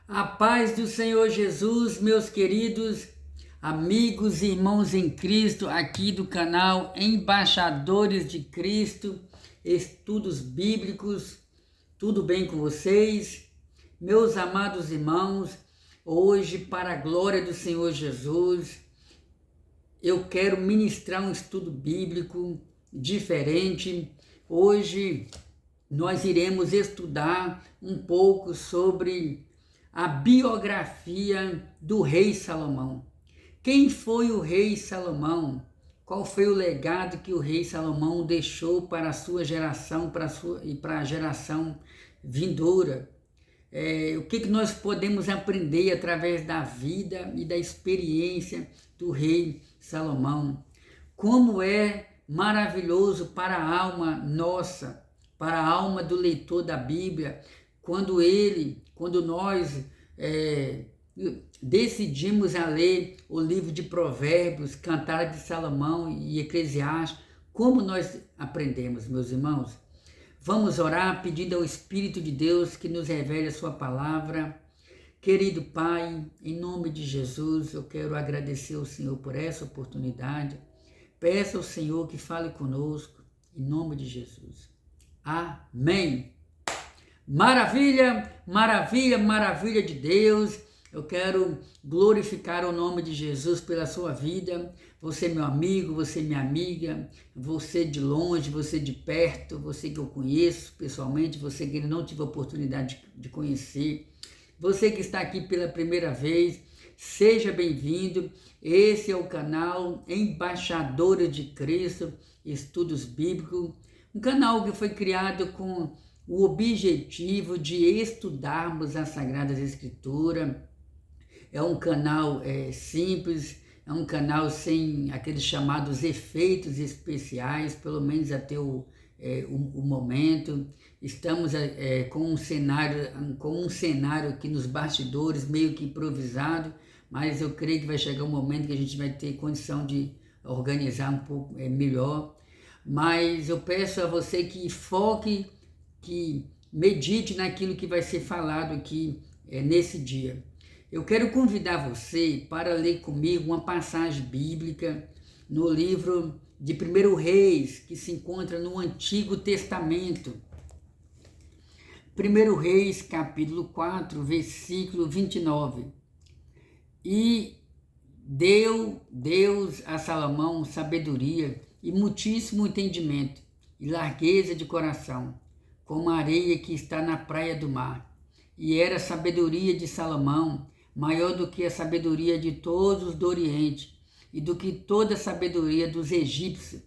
A paz do Senhor Jesus, meus queridos amigos e irmãos em Cristo, aqui do canal Embaixadores de Cristo, Estudos Bíblicos, tudo bem com vocês? Meus amados irmãos, hoje, para a glória do Senhor Jesus, eu quero ministrar um estudo bíblico diferente. Hoje, nós iremos estudar um pouco sobre a biografia do rei Salomão. Quem foi o rei Salomão? Qual foi o legado que o rei Salomão deixou para a sua geração e para a geração vindoura? O que nós podemos aprender através da vida e da experiência do rei Salomão? Como é maravilhoso para a alma nossa, para a alma do leitor da Bíblia, quando nós decidimos a ler o livro de Provérbios, Cantares de Salomão e Eclesiastes, como nós aprendemos, meus irmãos? Vamos orar pedindo ao Espírito de Deus que nos revele a sua palavra. Querido Pai, em nome de Jesus, eu quero agradecer ao Senhor por essa oportunidade. Peço ao Senhor que fale conosco, em nome de Jesus. Amém. Maravilha, maravilha, maravilha de Deus. Eu quero glorificar o nome de Jesus pela sua vida. Você meu amigo, você minha amiga, você de longe, você de perto, você que eu conheço pessoalmente, você que não tive a oportunidade de conhecer. Você que está aqui pela primeira vez, seja bem-vindo. Esse é o canal Embaixadores de Cristo, Estudos Bíblicos, um canal que foi criado com o objetivo de estudarmos as Sagradas Escrituras. É um canal simples, é um canal sem aqueles chamados efeitos especiais, pelo menos até o momento. Estamos com um cenário aqui nos bastidores, meio que improvisado, mas eu creio que vai chegar um momento que a gente vai ter condição de organizar um pouco melhor. Mas eu peço a você que foque, que medite naquilo que vai ser falado aqui nesse dia. Eu quero convidar você para ler comigo uma passagem bíblica no livro de 1 Reis, que se encontra no Antigo Testamento. 1 Reis, capítulo 4, versículo 29. E deu Deus a Salomão sabedoria e muitíssimo entendimento e largueza de coração, como a areia que está na praia do mar. E era a sabedoria de Salomão maior do que a sabedoria de todos os do Oriente e do que toda a sabedoria dos egípcios.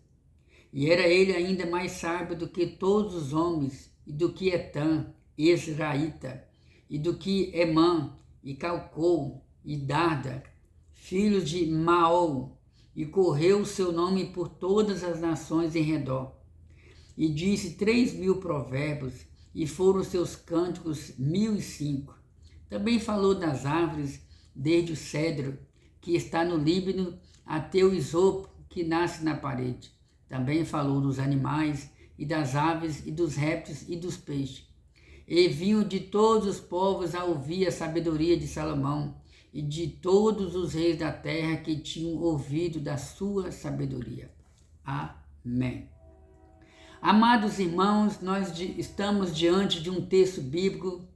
E era ele ainda mais sábio do que todos os homens, e do que Etã, Israelita, e do que Emã, e Calcol, e Darda, filhos de Maol, e correu o seu nome por todas as nações em redor. E disse 3.000 provérbios, e foram seus cânticos 1.005. Também falou das árvores, desde o cedro, que está no Líbano, até o isopo, que nasce na parede. Também falou dos animais, e das aves, e dos répteis, e dos peixes. E vinham de todos os povos a ouvir a sabedoria de Salomão, e de todos os reis da terra que tinham ouvido da sua sabedoria. Amém. Amados irmãos, nós estamos diante de um texto bíblico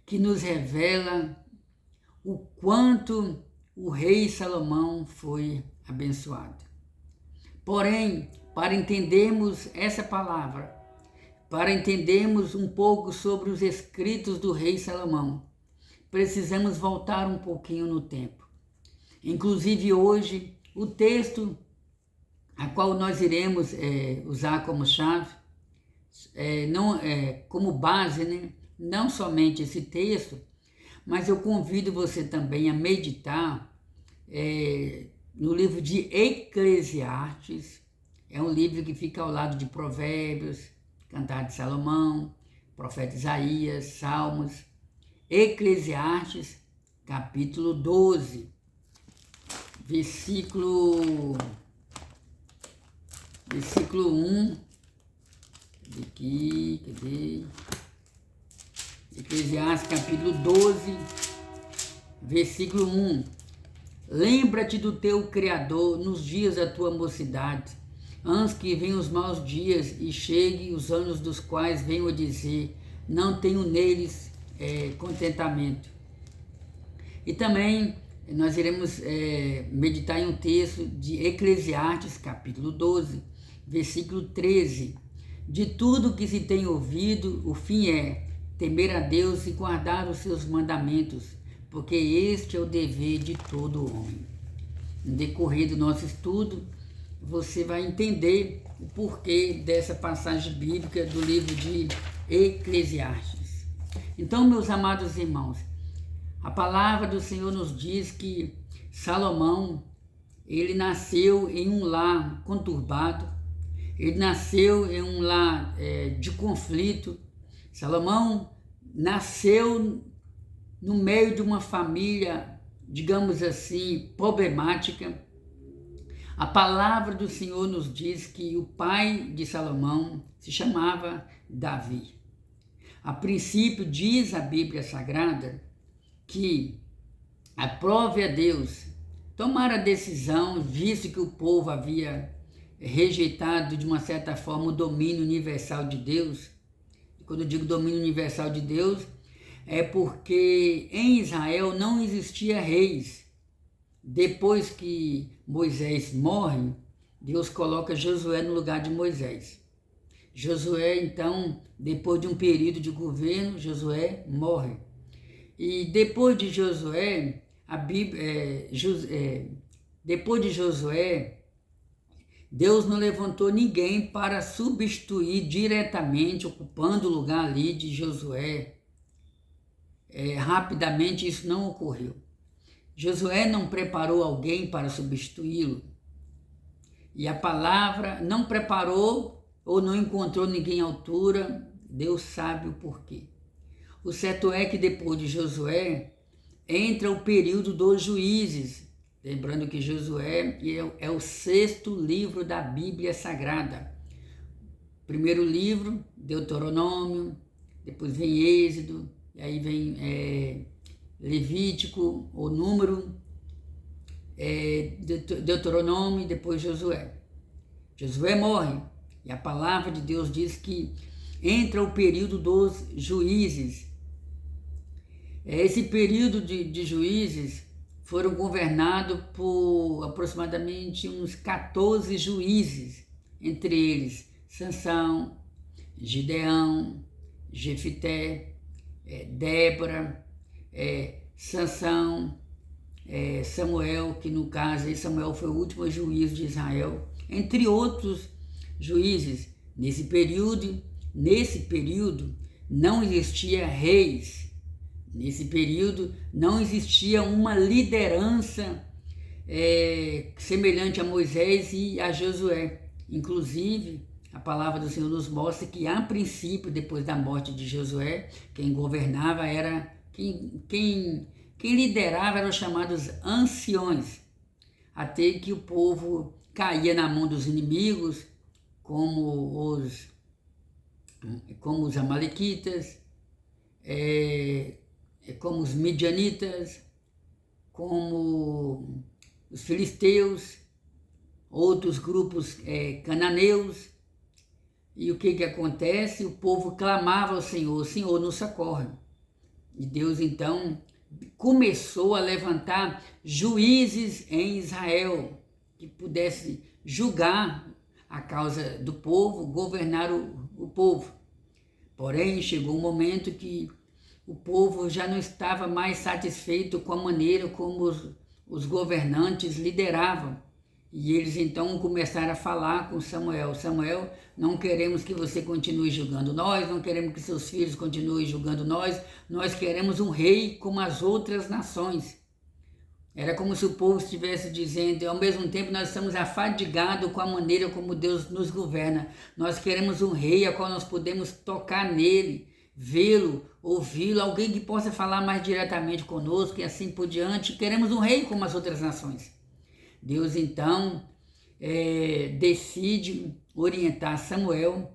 que nos revela o quanto o rei Salomão foi abençoado. Porém, para entendermos essa palavra, para entendermos um pouco sobre os escritos do rei Salomão, precisamos voltar um pouquinho no tempo. Inclusive hoje, o texto a qual nós iremos usar como chave, como base, né? Não somente esse texto, mas eu convido você também a meditar no livro de Eclesiastes. É um livro que fica ao lado de Provérbios, Cantares de Salomão, Profeta Isaías, Salmos. Eclesiastes, capítulo 12, versículo 1. Cadê? Eclesiastes capítulo 12, versículo 1. Lembra-te do teu Criador nos dias da tua mocidade, antes que venham os maus dias e cheguem os anos dos quais venho a dizer, não tenho neles contentamento. E também nós iremos meditar em um texto de Eclesiastes, capítulo 12, versículo 13. De tudo que se tem ouvido, o fim é temer a Deus e guardar os seus mandamentos, porque este é o dever de todo homem. No decorrer do nosso estudo, você vai entender o porquê dessa passagem bíblica do livro de Eclesiastes. Então, meus amados irmãos, a palavra do Senhor nos diz que Salomão, ele nasceu em um lar conturbado, ele nasceu em um lar de conflito. Salomão nasceu no meio de uma família, digamos assim, problemática. A palavra do Senhor nos diz que o pai de Salomão se chamava Davi. A princípio, diz a Bíblia Sagrada que aprove a Deus tomar a decisão, visto que o povo havia rejeitado de uma certa forma o domínio universal de Deus. Quando eu digo domínio universal de Deus, é porque em Israel não existia reis. Depois que Moisés morre, Deus coloca Josué no lugar de Moisés. Josué, então, depois de um período de governo, Josué morre. E depois de Josué, depois de Josué, Deus não levantou ninguém para substituir diretamente, ocupando o lugar ali de Josué. Rapidamente isso não ocorreu. Josué não preparou alguém para substituí-lo. E a palavra não preparou ou não encontrou ninguém à altura, Deus sabe o porquê. O certo é que depois de Josué, entra o período dos juízes. Lembrando que Josué é o 6º livro da Bíblia Sagrada. Primeiro livro, Deuteronômio, depois vem Êxodo, e aí vem Levítico, ou Número, Deuteronômio e depois Josué. Josué morre, e a palavra de Deus diz que entra o período dos juízes. Esse período de juízes foram governados por aproximadamente uns 14 juízes, entre eles Sansão, Gideão, Jefité, Débora, Sansão, Samuel, que no caso Samuel foi o último juiz de Israel, entre outros juízes. Nesse período não existia reis. Nesse período não existia uma liderança semelhante a Moisés e a Josué. Inclusive, a palavra do Senhor nos mostra que, a princípio, depois da morte de Josué, quem governava era, quem liderava eram os chamados anciões, até que o povo caía na mão dos inimigos, como os amalequitas, como os midianitas, como os filisteus, outros grupos cananeus. E o que acontece? O povo clamava ao Senhor, Senhor, nos socorre. E Deus então começou a levantar juízes em Israel, que pudesse julgar a causa do povo, governar o povo. Porém, chegou um momento que o povo já não estava mais satisfeito com a maneira como os governantes lideravam. E eles então começaram a falar com Samuel. Samuel, não queremos que você continue julgando nós, não queremos que seus filhos continuem julgando nós queremos um rei como as outras nações. Era como se o povo estivesse dizendo, ao mesmo tempo nós estamos afadigados com a maneira como Deus nos governa. Nós queremos um rei a qual nós podemos tocar nele, vê-lo, ouvi-lo, alguém que possa falar mais diretamente conosco e assim por diante. Queremos um rei como as outras nações. Deus então decide orientar Samuel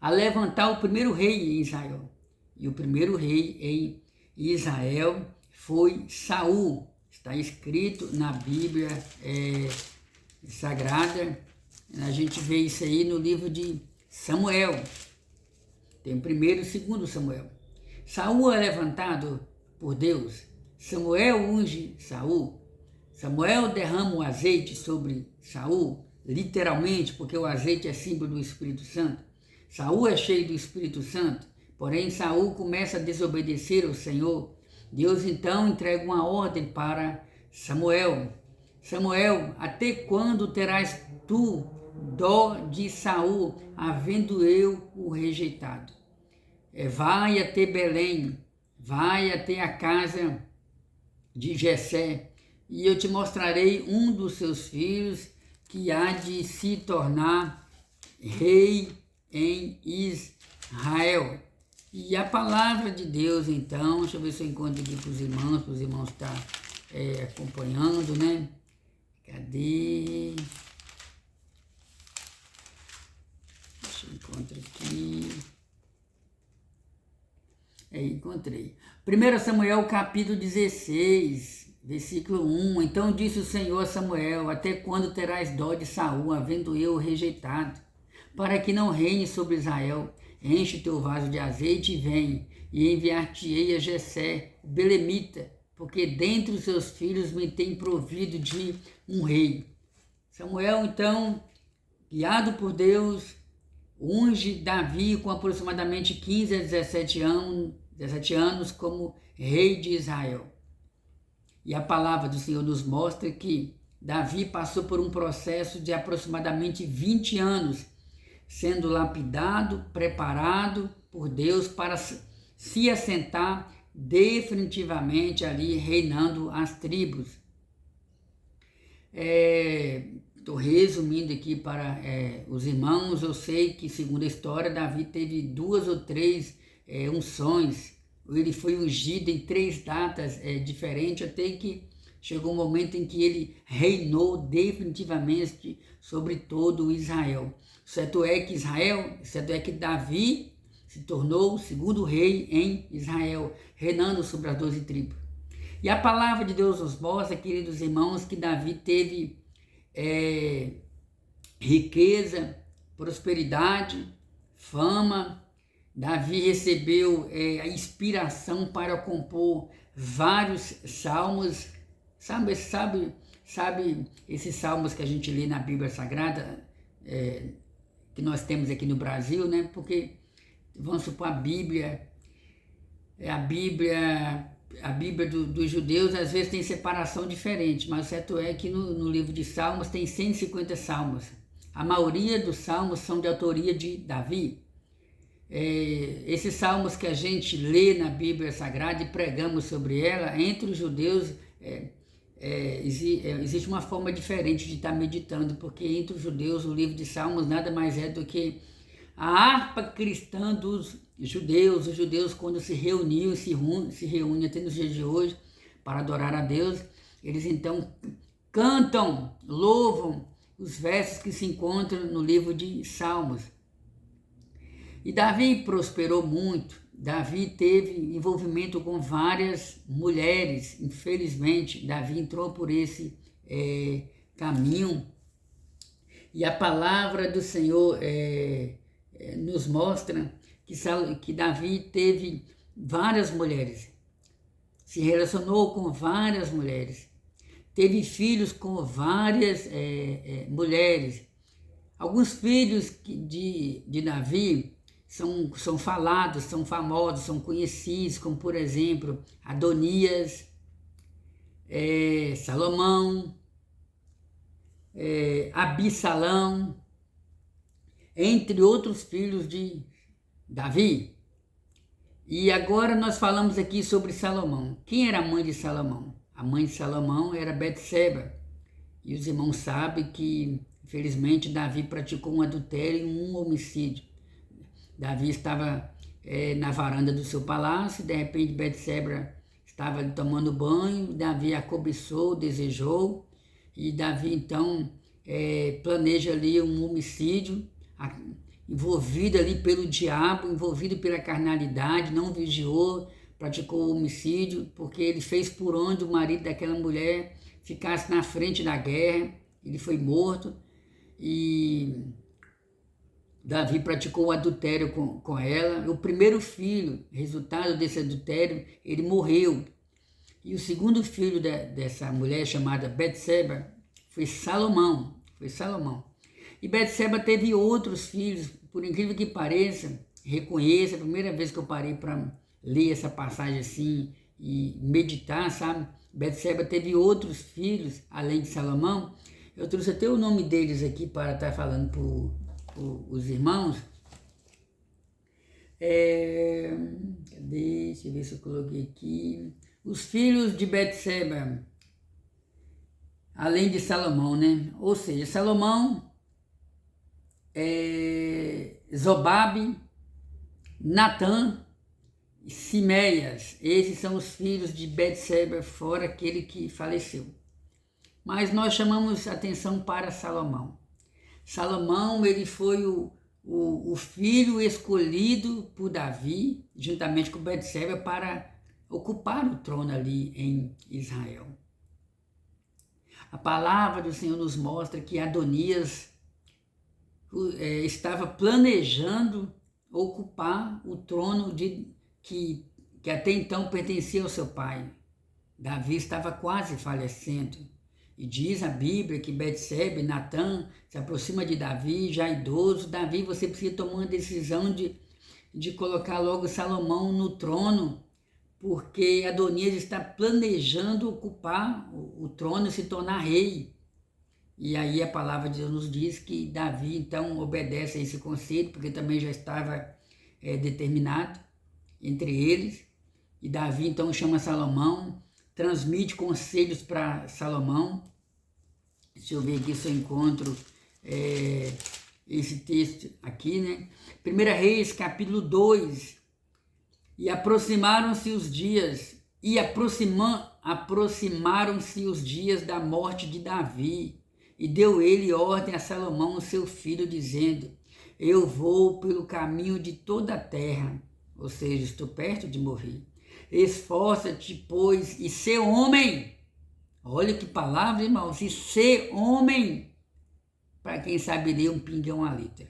a levantar o primeiro rei em Israel. E o primeiro rei em Israel foi Saul. Está escrito na Bíblia Sagrada. A gente vê isso aí no livro de Samuel. Tem o primeiro e o segundo Samuel. Saul é levantado por Deus. Samuel unge Saul. Samuel derrama o azeite sobre Saul, literalmente, porque o azeite é símbolo do Espírito Santo. Saul é cheio do Espírito Santo, porém Saul começa a desobedecer ao Senhor. Deus então entrega uma ordem para Samuel. Samuel, até quando terás tu dó de Saul, havendo eu o rejeitado? Vai até Belém, vai até a casa de Jessé, e eu te mostrarei um dos seus filhos que há de se tornar rei em Israel. E a palavra de Deus, então, deixa eu ver se eu encontro aqui para os irmãos estar acompanhando, né? Cadê? Deixa eu encontrar aqui. Encontrei. 1 Samuel capítulo 16, versículo 1. Então disse o Senhor a Samuel: até quando terás dó de Saul, havendo eu o rejeitado, para que não reine sobre Israel? Enche teu vaso de azeite e vem, e enviar-te-ei a Jessé, o belemita, porque dentre os seus filhos me tem provido de um rei. Samuel, então, guiado por Deus, unge Davi com aproximadamente 15 a 17 anos como rei de Israel. E a palavra do Senhor nos mostra que Davi passou por um processo de aproximadamente 20 anos, sendo lapidado, preparado por Deus para se assentar definitivamente ali, reinando as tribos. Estou resumindo aqui para os irmãos. Eu sei que, segundo a história, Davi teve 2 ou 3 unções. Ele foi ungido em 3 datas diferentes, até que chegou um momento em que ele reinou definitivamente sobre todo o Israel. Certo é que Davi se tornou o segundo rei em Israel, reinando sobre as 12 tribos. E a palavra de Deus nos mostra, queridos irmãos, que Davi teve riqueza, prosperidade, fama. Davi recebeu a inspiração para compor vários salmos. Sabe esses salmos que a gente lê na Bíblia Sagrada, que nós temos aqui no Brasil, né? Porque, vamos supor, a Bíblia dos judeus às vezes tem separação diferente, mas o certo é que no livro de Salmos tem 150 salmos. A maioria dos salmos são de autoria de Davi. Esses salmos que a gente lê na Bíblia Sagrada e pregamos sobre ela, entre os judeus existe uma forma diferente de estar meditando, porque entre os judeus o livro de Salmos nada mais é do que a harpa cristã dos judeus. Os judeus, quando se reuniam, se reúnem até nos dias de hoje para adorar a Deus, eles então cantam, louvam os versos que se encontram no livro de Salmos. E Davi prosperou muito. Davi teve envolvimento com várias mulheres. Infelizmente, Davi entrou por esse caminho. E a palavra do Senhor nos mostra que Davi teve várias mulheres. Se relacionou com várias mulheres. Teve filhos com várias mulheres. Alguns filhos de Davi são falados, são famosos, são conhecidos, como por exemplo Adonias, Salomão, Abissalão, entre outros filhos de Davi. E agora nós falamos aqui sobre Salomão. Quem era a mãe de Salomão? A mãe de Salomão era Betseba. E os irmãos sabem que, infelizmente, Davi praticou um adultério e um homicídio. Davi estava na varanda do seu palácio, de repente Betseba estava ali tomando banho, Davi a cobiçou, desejou, e Davi então planeja ali um homicídio, envolvido ali pelo diabo, envolvido pela carnalidade, não vigiou, praticou o homicídio, porque ele fez por onde o marido daquela mulher ficasse na frente da guerra, ele foi morto, e Davi praticou o adultério com ela. O primeiro filho, resultado desse adultério, ele morreu. E o segundo filho dessa mulher, chamada Betseba, foi Salomão. E Betseba teve outros filhos, por incrível que pareça, reconheça, a primeira vez que eu parei para ler essa passagem assim e meditar, sabe? Betseba teve outros filhos, além de Salomão. Eu trouxe até o nome deles aqui para estar falando para os irmãos. Cadê? Deixa eu ver se eu coloquei aqui. Os filhos de Betseba, além de Salomão, né? Ou seja, Salomão, Zobabe, Natã e Simeias. Esses são os filhos de Betseba, fora aquele que faleceu. Mas nós chamamos atenção para Salomão. Salomão, ele foi o filho escolhido por Davi, juntamente com Betseba, para ocupar o trono ali em Israel. A palavra do Senhor nos mostra que Adonias estava planejando ocupar o trono que até então pertencia ao seu pai. Davi estava quase falecendo. E diz a Bíblia que Betseba e Natã se aproxima de Davi, já idoso. Davi, você precisa tomar uma decisão de colocar logo Salomão no trono, porque Adonias está planejando ocupar o trono e se tornar rei. E aí a palavra de Deus nos diz que Davi então obedece a esse conselho, porque também já estava determinado entre eles. E Davi então chama Salomão, transmite conselhos para Salomão. Deixa eu ver aqui se eu encontro esse texto aqui, né? 1 Reis, capítulo 2. E aproximaram-se os dias da morte de Davi, e deu ele ordem a Salomão, seu filho, dizendo: eu vou pelo caminho de toda a terra, ou seja, estou perto de morrer. Esforça-te, pois, e sê homem. Olha que palavra, irmãos, e ser homem, para quem sabe ler um pinguão a letra.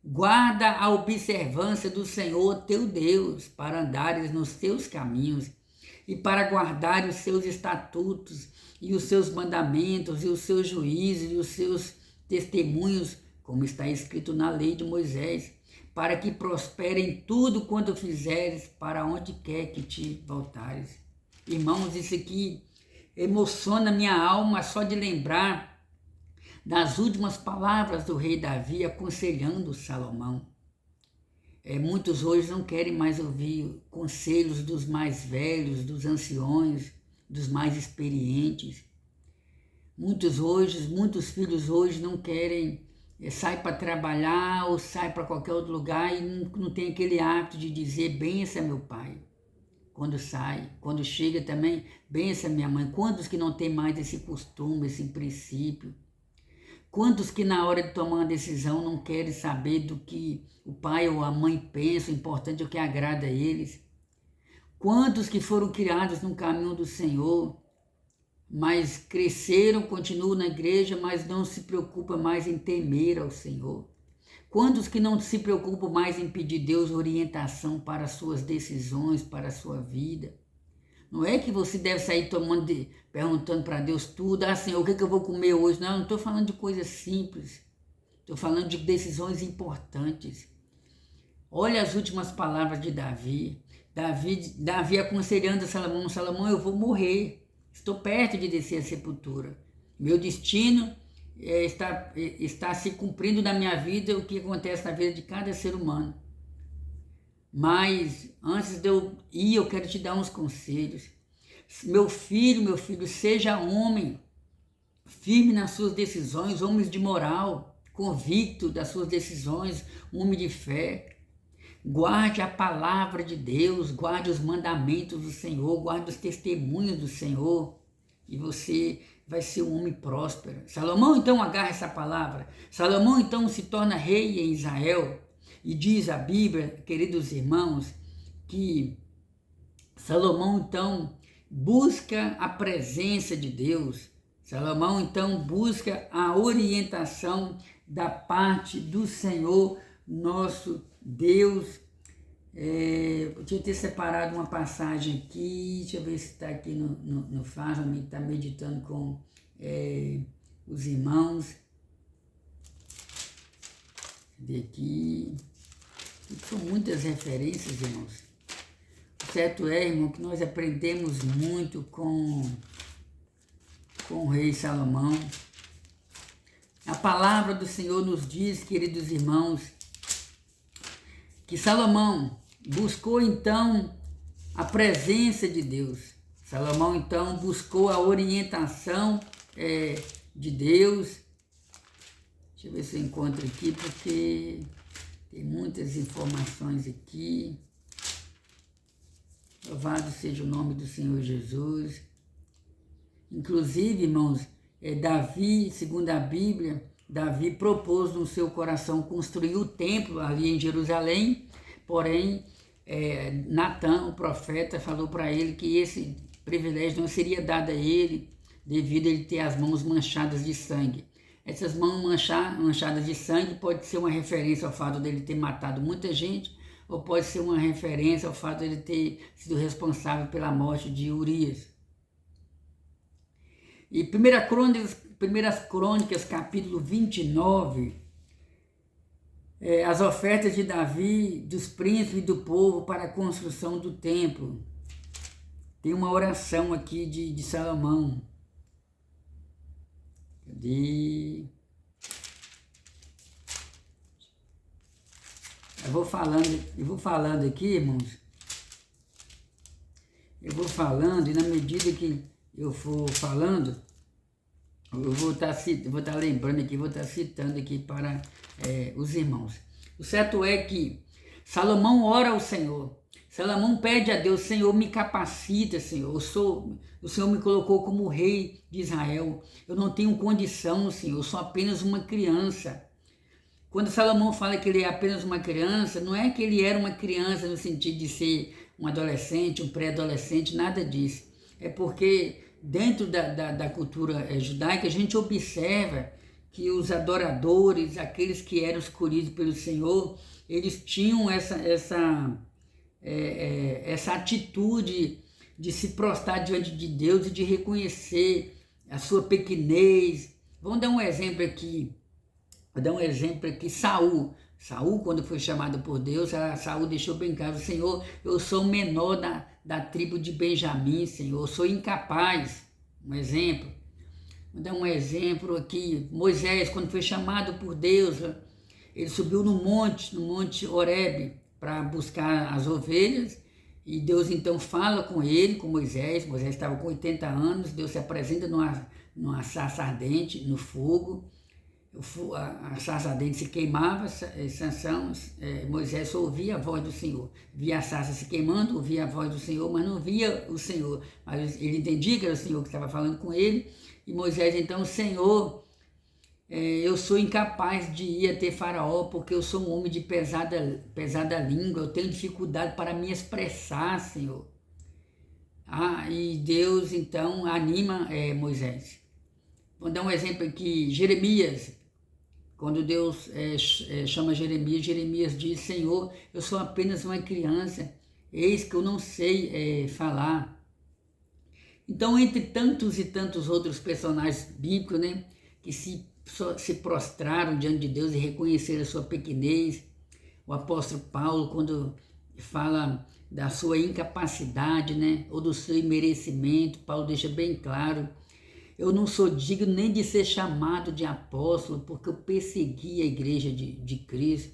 Guarda a observância do Senhor teu Deus, para andares nos teus caminhos, e para guardar os seus estatutos, e os seus mandamentos, e os seus juízos, e os seus testemunhos, como está escrito na lei de Moisés, para que prospere em tudo quanto fizeres, para onde quer que te voltares. Irmãos, isso aqui emociona minha alma só de lembrar das últimas palavras do rei Davi aconselhando Salomão. Muitos hoje não querem mais ouvir conselhos dos mais velhos, dos anciões, dos mais experientes. Muitos filhos hoje não querem sai para trabalhar ou sai para qualquer outro lugar e não tem aquele hábito de dizer: bença meu pai. Quando sai, quando chega também, bença minha mãe. Quantos que não tem mais esse costume, esse princípio? Quantos que na hora de tomar uma decisão não querem saber do que o pai ou a mãe pensam, o importante é o que agrada a eles? Quantos que foram criados no caminho do Senhor, mas cresceram, continuam na igreja, mas não se preocupam mais em temer ao Senhor? Quantos que não se preocupam mais em pedir Deus orientação para as suas decisões, para a sua vida? Não é que você deve sair perguntando para Deus tudo: Senhor, o que eu vou comer hoje? Não estou falando de coisas simples. Estou falando de decisões importantes. Olha as últimas palavras de Davi. Davi aconselhando Salomão: Salomão, eu vou morrer. Estou perto de descer à sepultura. Meu destino está se cumprindo na minha vida, o que acontece na vida de cada ser humano. Mas antes de eu ir, eu quero te dar uns conselhos. Meu filho, seja homem, firme nas suas decisões, homem de moral, convicto das suas decisões, homem de fé. Guarde a palavra de Deus, guarde os mandamentos do Senhor, guarde os testemunhos do Senhor, e você vai ser um homem próspero. Salomão então agarra essa palavra. Salomão então se torna rei em Israel. E diz a Bíblia, queridos irmãos, que Salomão então busca a presença de Deus. Salomão então busca a orientação da parte do Senhor, nosso Deus. Eu tinha ter separado uma passagem aqui, deixa eu ver se está aqui no Fala, está meditando com os irmãos. Cadê aqui? São muitas referências, irmãos. O certo é, irmão, que nós aprendemos muito com o rei Salomão. A palavra do Senhor nos diz, queridos irmãos, que Salomão buscou então a presença de Deus. Salomão então buscou a orientação de Deus. Deixa eu ver se eu encontro aqui, porque tem muitas informações aqui. Louvado seja o nome do Senhor Jesus. Inclusive, irmãos, Davi, segundo a Bíblia, Davi propôs no seu coração construir o templo ali em Jerusalém, porém, Natã, o profeta, falou para ele que esse privilégio não seria dado a ele, devido a ele ter as mãos manchadas de sangue. Essas mãos manchadas de sangue pode ser uma referência ao fato dele ter matado muita gente, ou pode ser uma referência ao fato dele ter sido responsável pela morte de Urias. E 1 Crônicas, capítulo 29, as ofertas de Davi, dos príncipes e do povo para a construção do templo. Tem uma oração aqui de Salomão. Cadê? Eu vou falando aqui, irmãos. Eu vou falando e na medida que eu for falando, eu vou estar lembrando aqui, vou estar citando aqui para os irmãos. O certo é que Salomão ora ao Senhor. Salomão pede a Deus: Senhor, me capacita, Senhor. O Senhor me colocou como rei de Israel. Eu não tenho condição, Senhor. Eu sou apenas uma criança. Quando Salomão fala que ele é apenas uma criança, não é que ele era uma criança no sentido de ser um adolescente, um pré-adolescente, nada disso. É porque dentro da cultura judaica a gente observa que os adoradores, aqueles que eram escolhidos pelo Senhor, eles tinham essa atitude de se prostrar diante de Deus e de reconhecer a sua pequenez. Vamos dar um exemplo aqui. Saul, quando foi chamado por Deus, Saul deixou bem claro: Senhor, eu sou o menor da tribo de Benjamim, Senhor, eu sou incapaz. Um exemplo. Vou dar um exemplo aqui. Moisés, quando foi chamado por Deus, ele subiu no monte Horebe, para buscar as ovelhas, e Deus então fala com ele, com Moisés. Moisés estava com 80 anos, Deus se apresenta numa sarça ardente, no fogo. A sarça ardente se queimava, Moisés só ouvia a voz do Senhor. Via a sarça se queimando, ouvia a voz do Senhor, mas não via o Senhor. Mas ele entendia que era o Senhor que estava falando com ele, e Moisés então: Senhor, eu sou incapaz de ir até Faraó, porque eu sou um homem de pesada língua, eu tenho dificuldade para me expressar, Senhor. E Deus então anima Moisés. Vou dar um exemplo aqui. Jeremias, quando Deus chama Jeremias diz: Senhor, eu sou apenas uma criança, eis que eu não sei falar. Então, entre tantos e tantos outros personagens bíblicos, né, que se prostraram diante de Deus e reconheceram a sua pequenez, o apóstolo Paulo, quando fala da sua incapacidade, né, ou do seu imerecimento, Paulo deixa bem claro: eu não sou digno nem de ser chamado de apóstolo, porque eu persegui a igreja de Cristo.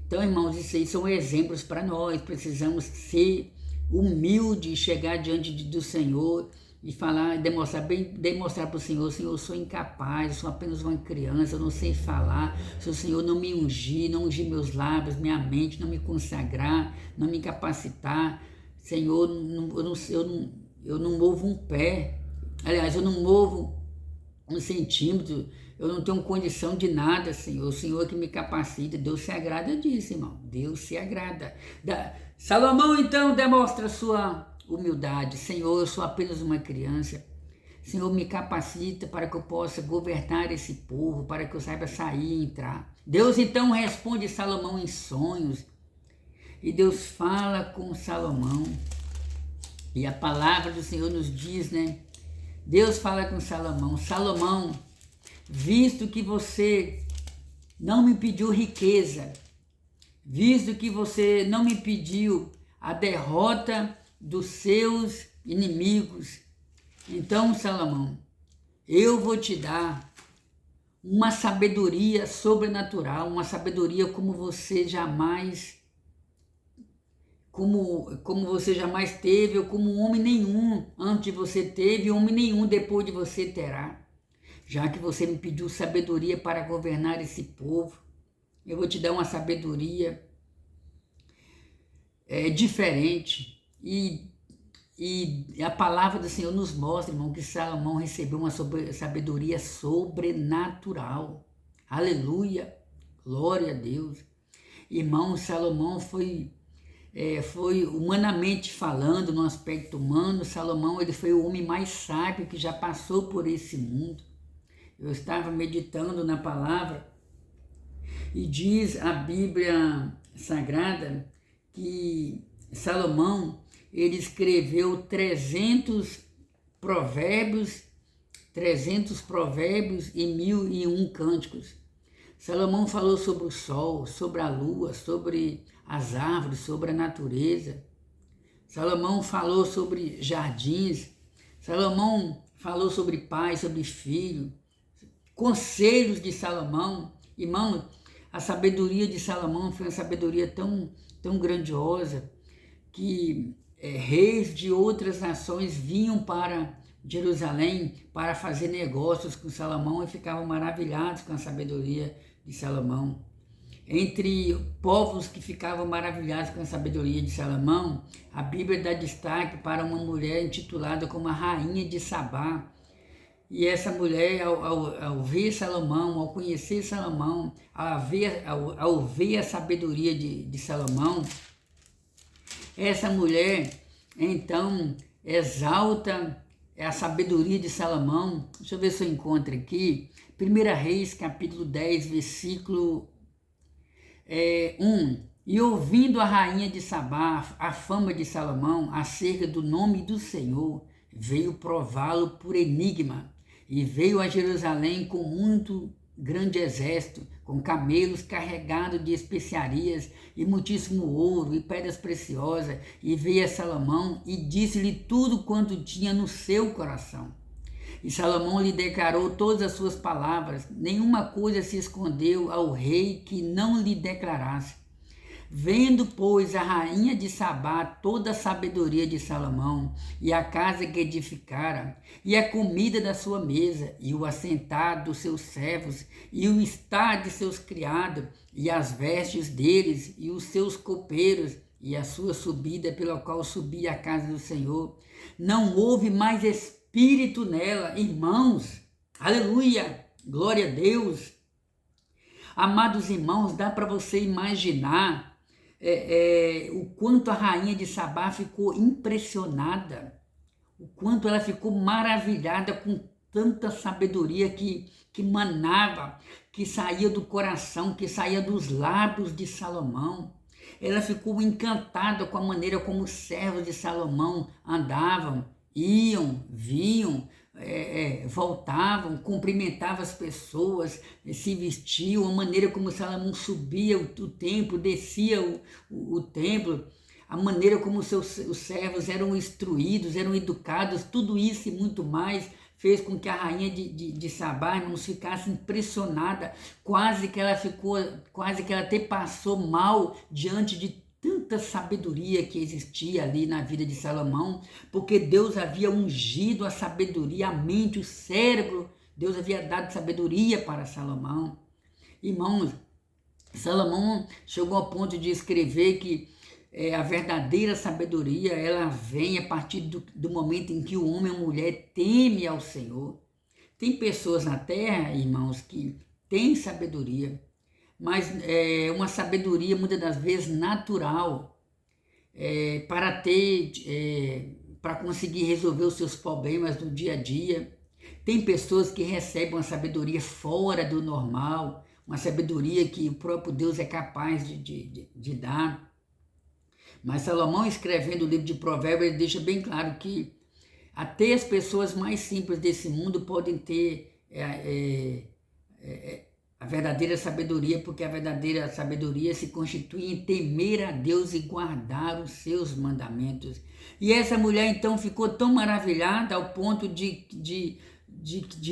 Então, irmãos, isso aí são exemplos para nós. Precisamos ser humildes, chegar diante do Senhor e falar, demonstrar para o Senhor: eu sou incapaz, eu sou apenas uma criança, eu não sei falar. Se o Senhor não me ungir, não ungir meus lábios, minha mente, não me consagrar, não me capacitar, Senhor, eu não movo um pé. Aliás, eu não movo um centímetro, eu não tenho condição de nada, Senhor. O Senhor que me capacita. Deus se agrada disso, irmão. Deus se agrada. Salomão, então, demonstra sua humildade. Senhor, eu sou apenas uma criança. Senhor, me capacita para que eu possa governar esse povo, para que eu saiba sair e entrar. Deus, então, responde Salomão em sonhos. E Deus fala com Salomão. E a palavra do Senhor nos diz, né? Deus fala com Salomão: Salomão, visto que você não me pediu riqueza, visto que você não me pediu a derrota dos seus inimigos, então, Salomão, eu vou te dar uma sabedoria sobrenatural, uma sabedoria como você jamais, como você jamais teve, ou como homem nenhum antes de você teve, e homem nenhum depois de você terá. Já que você me pediu sabedoria para governar esse povo, eu vou te dar uma sabedoria diferente. E a palavra do Senhor nos mostra, irmão, que Salomão recebeu uma sabedoria sobrenatural. Aleluia, glória a Deus. Irmão, Salomão foi humanamente falando, no aspecto humano, Salomão ele foi o homem mais sábio que já passou por esse mundo. Eu estava meditando na palavra e diz a Bíblia Sagrada que Salomão ele escreveu 300 provérbios e 1001 cânticos. Salomão falou sobre o sol, sobre a lua, sobre as árvores, sobre a natureza. Salomão falou sobre jardins. Salomão falou sobre pai, sobre filho. Conselhos de Salomão. Irmão, a sabedoria de Salomão foi uma sabedoria tão grandiosa que reis de outras nações vinham para Jerusalém para fazer negócios com Salomão e ficavam maravilhados com a sabedoria de Salomão. Entre povos que ficavam maravilhados com a sabedoria de Salomão, a Bíblia dá destaque para uma mulher intitulada como a Rainha de Sabá. E essa mulher, ao ver Salomão, ao conhecer Salomão, ao ver a sabedoria de Salomão, essa mulher, então, exalta a sabedoria de Salomão. Deixa eu ver se eu encontro aqui. 1 Reis, capítulo 10, versículo 1. E ouvindo a rainha de Sabá a fama de Salomão acerca do nome do Senhor, veio prová-lo por enigma. E veio a Jerusalém com muito grande exército, com camelos carregados de especiarias e muitíssimo ouro e pedras preciosas, e veio a Salomão e disse-lhe tudo quanto tinha no seu coração. E Salomão lhe declarou todas as suas palavras, nenhuma coisa se escondeu ao rei que não lhe declarasse. Vendo, pois, a rainha de Sabá toda a sabedoria de Salomão, e a casa que edificara, e a comida da sua mesa, e o assentar dos seus servos, e o estar de seus criados, e as vestes deles, e os seus copeiros, e a sua subida pela qual subia a casa do Senhor, não houve mais espírito nela, irmãos. Aleluia, glória a Deus. Amados irmãos, dá para você imaginar o quanto a rainha de Sabá ficou impressionada, o quanto ela ficou maravilhada com tanta sabedoria que manava, que saía do coração, que saía dos lábios de Salomão. Ela ficou encantada com a maneira como os servos de Salomão andavam, iam, vinham, voltavam, cumprimentavam as pessoas, se vestiam, a maneira como Salomão subia o templo, descia o templo, a maneira como os servos eram instruídos, eram educados, tudo isso e muito mais fez com que a rainha de Sabá, irmãos, ficasse impressionada, quase que ela até passou mal diante de tanta sabedoria que existia ali na vida de Salomão, porque Deus havia ungido a sabedoria, a mente, o cérebro. Deus havia dado sabedoria para Salomão. Irmãos, Salomão chegou ao ponto de escrever que a verdadeira sabedoria, ela vem a partir do momento em que o homem e a mulher teme ao Senhor. Tem pessoas na terra, irmãos, que têm sabedoria, mas é uma sabedoria muitas das vezes natural, para conseguir resolver os seus problemas do dia a dia. Tem pessoas que recebem uma sabedoria fora do normal, uma sabedoria que o próprio Deus é capaz de dar. Mas Salomão, escrevendo o livro de Provérbios, ele deixa bem claro que até as pessoas mais simples desse mundo podem ter a verdadeira sabedoria, porque a verdadeira sabedoria se constitui em temer a Deus e guardar os seus mandamentos. E essa mulher então ficou tão maravilhada ao ponto de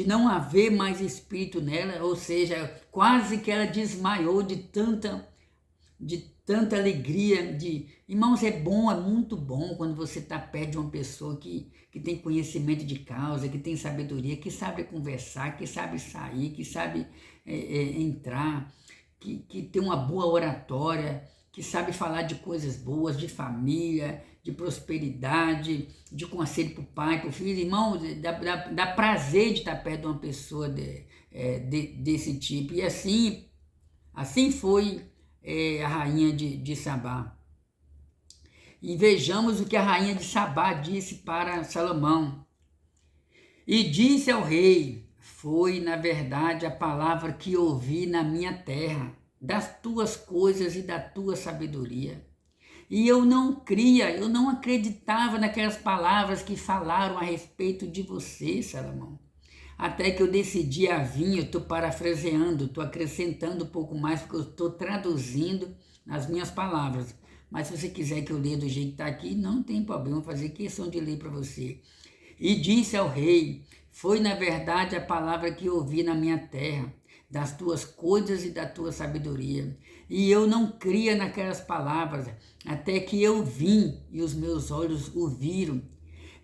não haver mais espírito nela, ou seja, quase que ela desmaiou de tanta alegria. Irmãos, é bom, é muito bom quando você está perto de uma pessoa que tem conhecimento de causa, que tem sabedoria, que sabe conversar, que sabe sair, que sabe entrar, que tem uma boa oratória, que sabe falar de coisas boas, de família, de prosperidade, de conselho para o pai, para o filho. Irmãos, dá prazer de estar perto de uma pessoa desse tipo. E assim foi a rainha de Sabá. E vejamos o que a rainha de Sabá disse para Salomão. E disse ao rei: foi, na verdade, a palavra que ouvi na minha terra, das tuas coisas e da tua sabedoria. E eu não acreditava naquelas palavras que falaram a respeito de você, Salomão. Até que eu decidi a vir, eu estou parafraseando, estou acrescentando um pouco mais, porque eu estou traduzindo as minhas palavras. Mas se você quiser que eu leia do jeito que está aqui, não tem problema, fazer questão de ler para você. E disse ao rei: foi na verdade a palavra que ouvi na minha terra, das tuas coisas e da tua sabedoria. E eu não cria naquelas palavras, até que eu vim e os meus olhos o viram.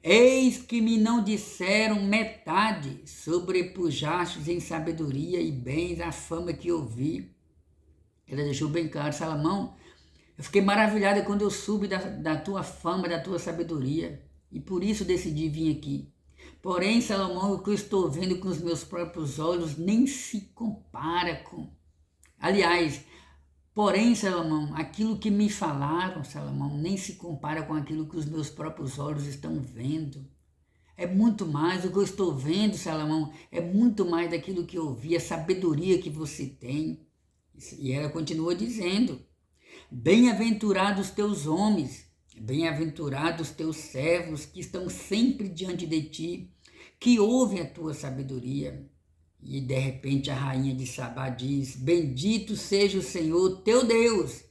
Eis que me não disseram metade, sobrepujastes em sabedoria e bens a fama que ouvi. Ela deixou bem claro: Salomão, eu fiquei maravilhada quando eu soube da tua fama, da tua sabedoria, e por isso decidi vir aqui. Porém, Salomão, o que eu estou vendo com os meus próprios olhos nem se compara com... Aliás, porém, Salomão, aquilo que me falaram, Salomão, nem se compara com aquilo que os meus próprios olhos estão vendo. É muito mais, o que eu estou vendo, Salomão, é muito mais daquilo que eu vi, a sabedoria que você tem. E ela continua dizendo: bem-aventurados teus homens, bem-aventurados teus servos que estão sempre diante de ti, que ouvem a tua sabedoria. E de repente a rainha de Sabá diz: bendito seja o Senhor teu Deus,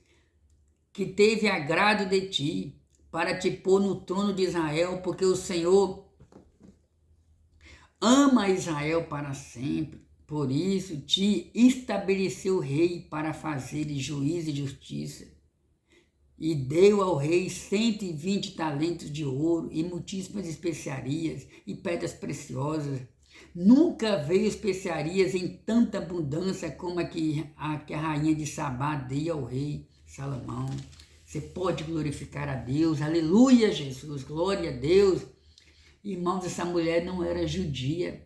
que teve agrado de ti, para te pôr no trono de Israel, porque o Senhor ama Israel para sempre. Por isso te estabeleceu rei para fazer juízo e justiça. E deu ao rei 120 talentos de ouro e muitíssimas especiarias e pedras preciosas. Nunca veio especiarias em tanta abundância como a que a rainha de Sabá deu ao rei Salomão. Você pode glorificar a Deus, aleluia, Jesus, glória a Deus. Irmãos, essa mulher não era judia,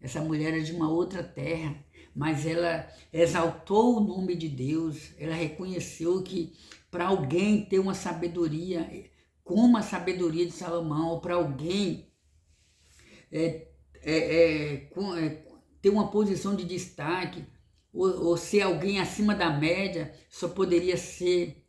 essa mulher era de uma outra terra, mas ela exaltou o nome de Deus, ela reconheceu que para alguém ter uma sabedoria como a sabedoria de Salomão, ou para alguém ter uma posição de destaque, ou ser alguém acima da média, só poderia ser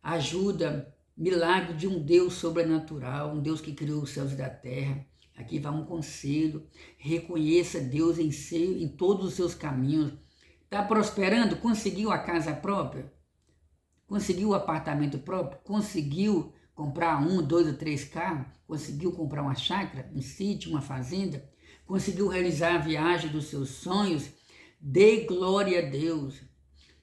ajuda, milagre de um Deus sobrenatural, um Deus que criou os céus e da terra. Aqui vai um conselho: reconheça Deus em todos os seus caminhos. Está prosperando? Conseguiu a casa própria? Conseguiu o apartamento próprio? Conseguiu comprar 1, 2 ou 3 carros? Conseguiu comprar uma chácara, um sítio, uma fazenda? Conseguiu realizar a viagem dos seus sonhos? Dê glória a Deus.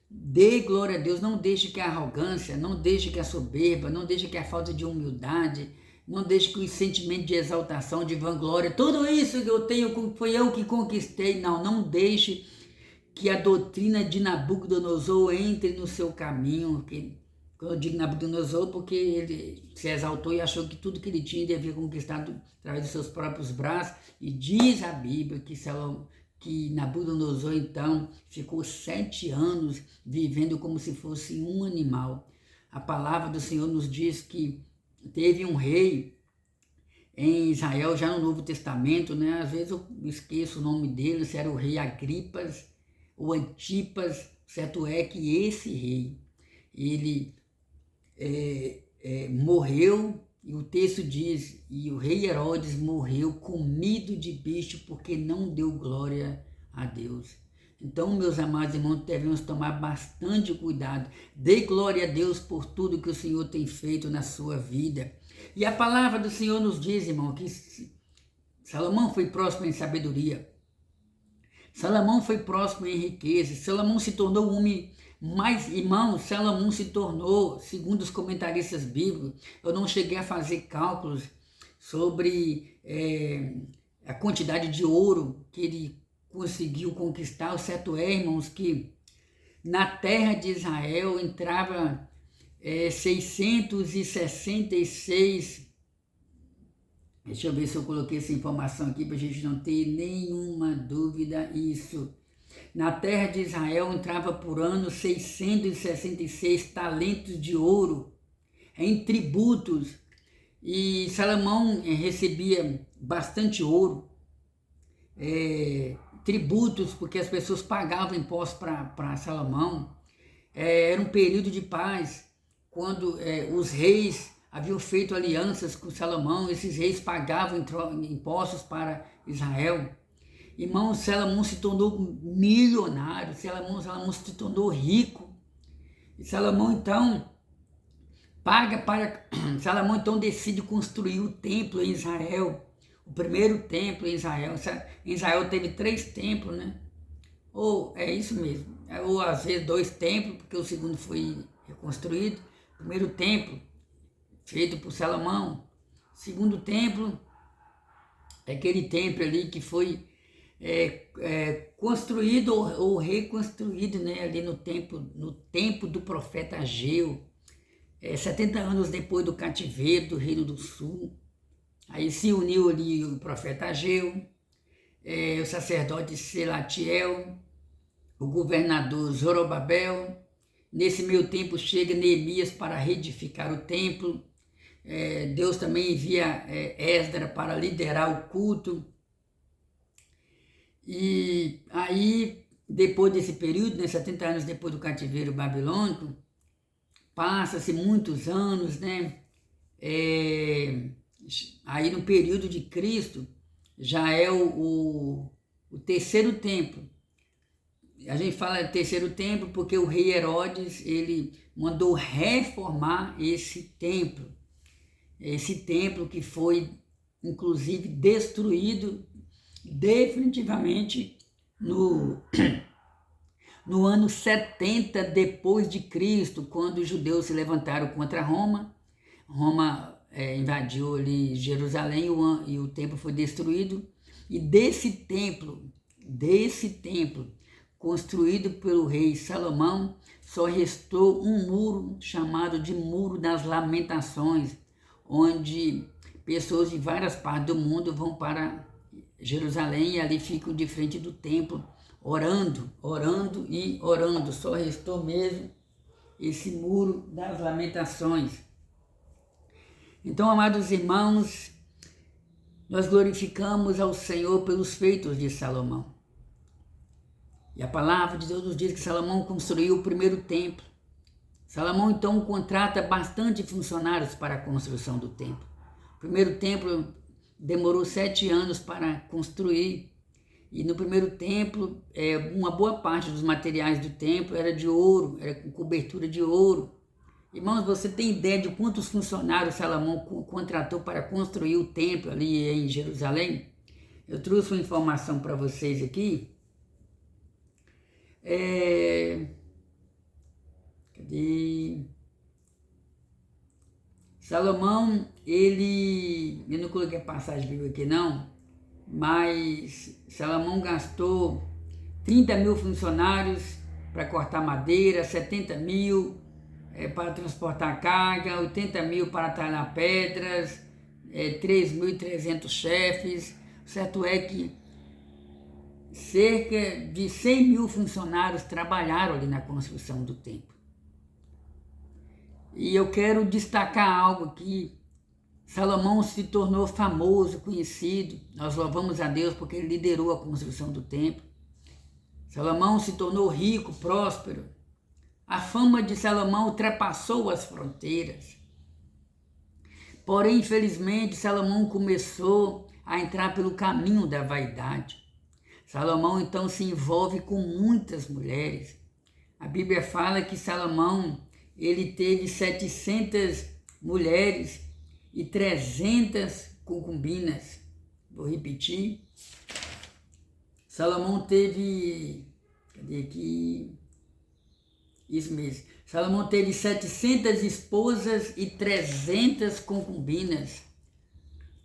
Dê glória a Deus. Não deixe que a arrogância, não deixe que a soberba, não deixe que a falta de humildade, não deixe que o sentimento de exaltação, de vanglória, tudo isso que eu tenho, foi eu que conquistei. Não deixe que a doutrina de Nabucodonosor entre no seu caminho, Quando eu digo Nabucodonosor, porque ele se exaltou e achou que tudo que ele tinha ele havia conquistado através dos seus próprios braços. E diz a Bíblia que Nabucodonosor, então, ficou 7 anos vivendo como se fosse um animal. A palavra do Senhor nos diz que teve um rei em Israel, já no Novo Testamento, né? Às vezes eu esqueço o nome dele, se era o rei Agripas ou Antipas. Certo é que esse rei, ele morreu, e o texto diz, e o rei Herodes morreu comido de bicho porque não deu glória a Deus. Então, meus amados irmãos, devemos tomar bastante cuidado. Dê glória a Deus por tudo que o Senhor tem feito na sua vida. E a palavra do Senhor nos diz, irmão, que Salomão foi próspero em sabedoria. Salomão foi próspero em riqueza. Salomão se tornou um homem mais, irmão, Salomão se tornou, segundo os comentaristas bíblicos, eu não cheguei a fazer cálculos sobre a quantidade de ouro que ele conseguiu conquistar. O certo é, irmãos, que na terra de Israel entrava 666. Deixa eu ver se eu coloquei essa informação aqui para a gente não ter nenhuma dúvida. Isso. Na terra de Israel entrava por ano 666 talentos de ouro em tributos. E Salomão recebia bastante ouro, tributos, porque as pessoas pagavam impostos para Salomão. Era um período de paz, quando os reis haviam feito alianças com Salomão. Esses reis pagavam impostos para Israel. Irmão, Salomão se tornou milionário, Salomão se tornou rico. E Salomão então Salomão então decide construir o templo em Israel, o primeiro templo em Israel. Em Israel teve 3 templos, né? Ou é isso mesmo, ou às vezes 2 templos, porque o segundo foi reconstruído. Primeiro templo feito por Salomão. Segundo templo é aquele templo ali que foi construído ou reconstruído, né, ali no tempo do profeta Ageu, 70 anos depois do cativeiro do Reino do Sul. Aí se uniu ali o profeta Ageu, o sacerdote Selatiel, o governador Zorobabel. Nesse meio tempo chega Neemias para reedificar o templo. Deus também envia Esdras para liderar o culto. E aí, depois desse período, né, 70 anos depois do cativeiro babilônico, passa-se muitos anos, né? Aí no período de Cristo, já é o terceiro templo. A gente fala terceiro templo porque o rei Herodes, ele mandou reformar esse templo que foi, inclusive, destruído definitivamente no ano 70 depois de Cristo, quando os judeus se levantaram contra Roma. Roma invadiu ali Jerusalém e o templo foi destruído. E desse templo construído pelo rei Salomão, só restou um muro chamado de Muro das Lamentações, onde pessoas de várias partes do mundo vão para Jerusalém e ali ficam de frente do templo, orando. Só restou mesmo esse Muro das Lamentações. Então, amados irmãos, nós glorificamos ao Senhor pelos feitos de Salomão. E a palavra de Deus nos diz que Salomão construiu o primeiro templo. Salomão, então, contrata bastante funcionários para a construção do templo. O primeiro templo demorou 7 anos para construir. E no primeiro templo, uma boa parte dos materiais do templo era de ouro, era com cobertura de ouro. Irmãos, você tem ideia de quantos funcionários Salomão contratou para construir o templo ali em Jerusalém? Eu trouxe uma informação para vocês aqui. Cadê? Salomão, eu não coloquei a passagem bíblica aqui não, mas Salomão gastou 30 mil funcionários para cortar madeira, 70 mil para transportar carga, 80 mil para talhar pedras, 3.300 chefes. O certo é que cerca de 100 mil funcionários trabalharam ali na construção do templo. E eu quero destacar algo aqui. Salomão se tornou famoso, conhecido. Nós louvamos a Deus porque ele liderou a construção do templo. Salomão se tornou rico, próspero. A fama de Salomão ultrapassou as fronteiras. Porém, infelizmente, Salomão começou a entrar pelo caminho da vaidade. Salomão, então, se envolve com muitas mulheres. A Bíblia fala que Salomão, ele teve 700 mulheres e 300 concubinas. Vou repetir. Salomão teve... Cadê aqui? Isso mesmo. Salomão teve 700 esposas e 300 concubinas.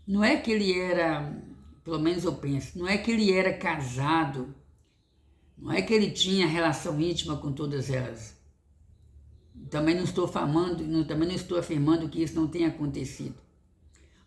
Não é que ele era... Pelo menos eu penso, não é que ele era casado, não é que ele tinha relação íntima com todas elas. Também não estou afirmando que isso não tenha acontecido.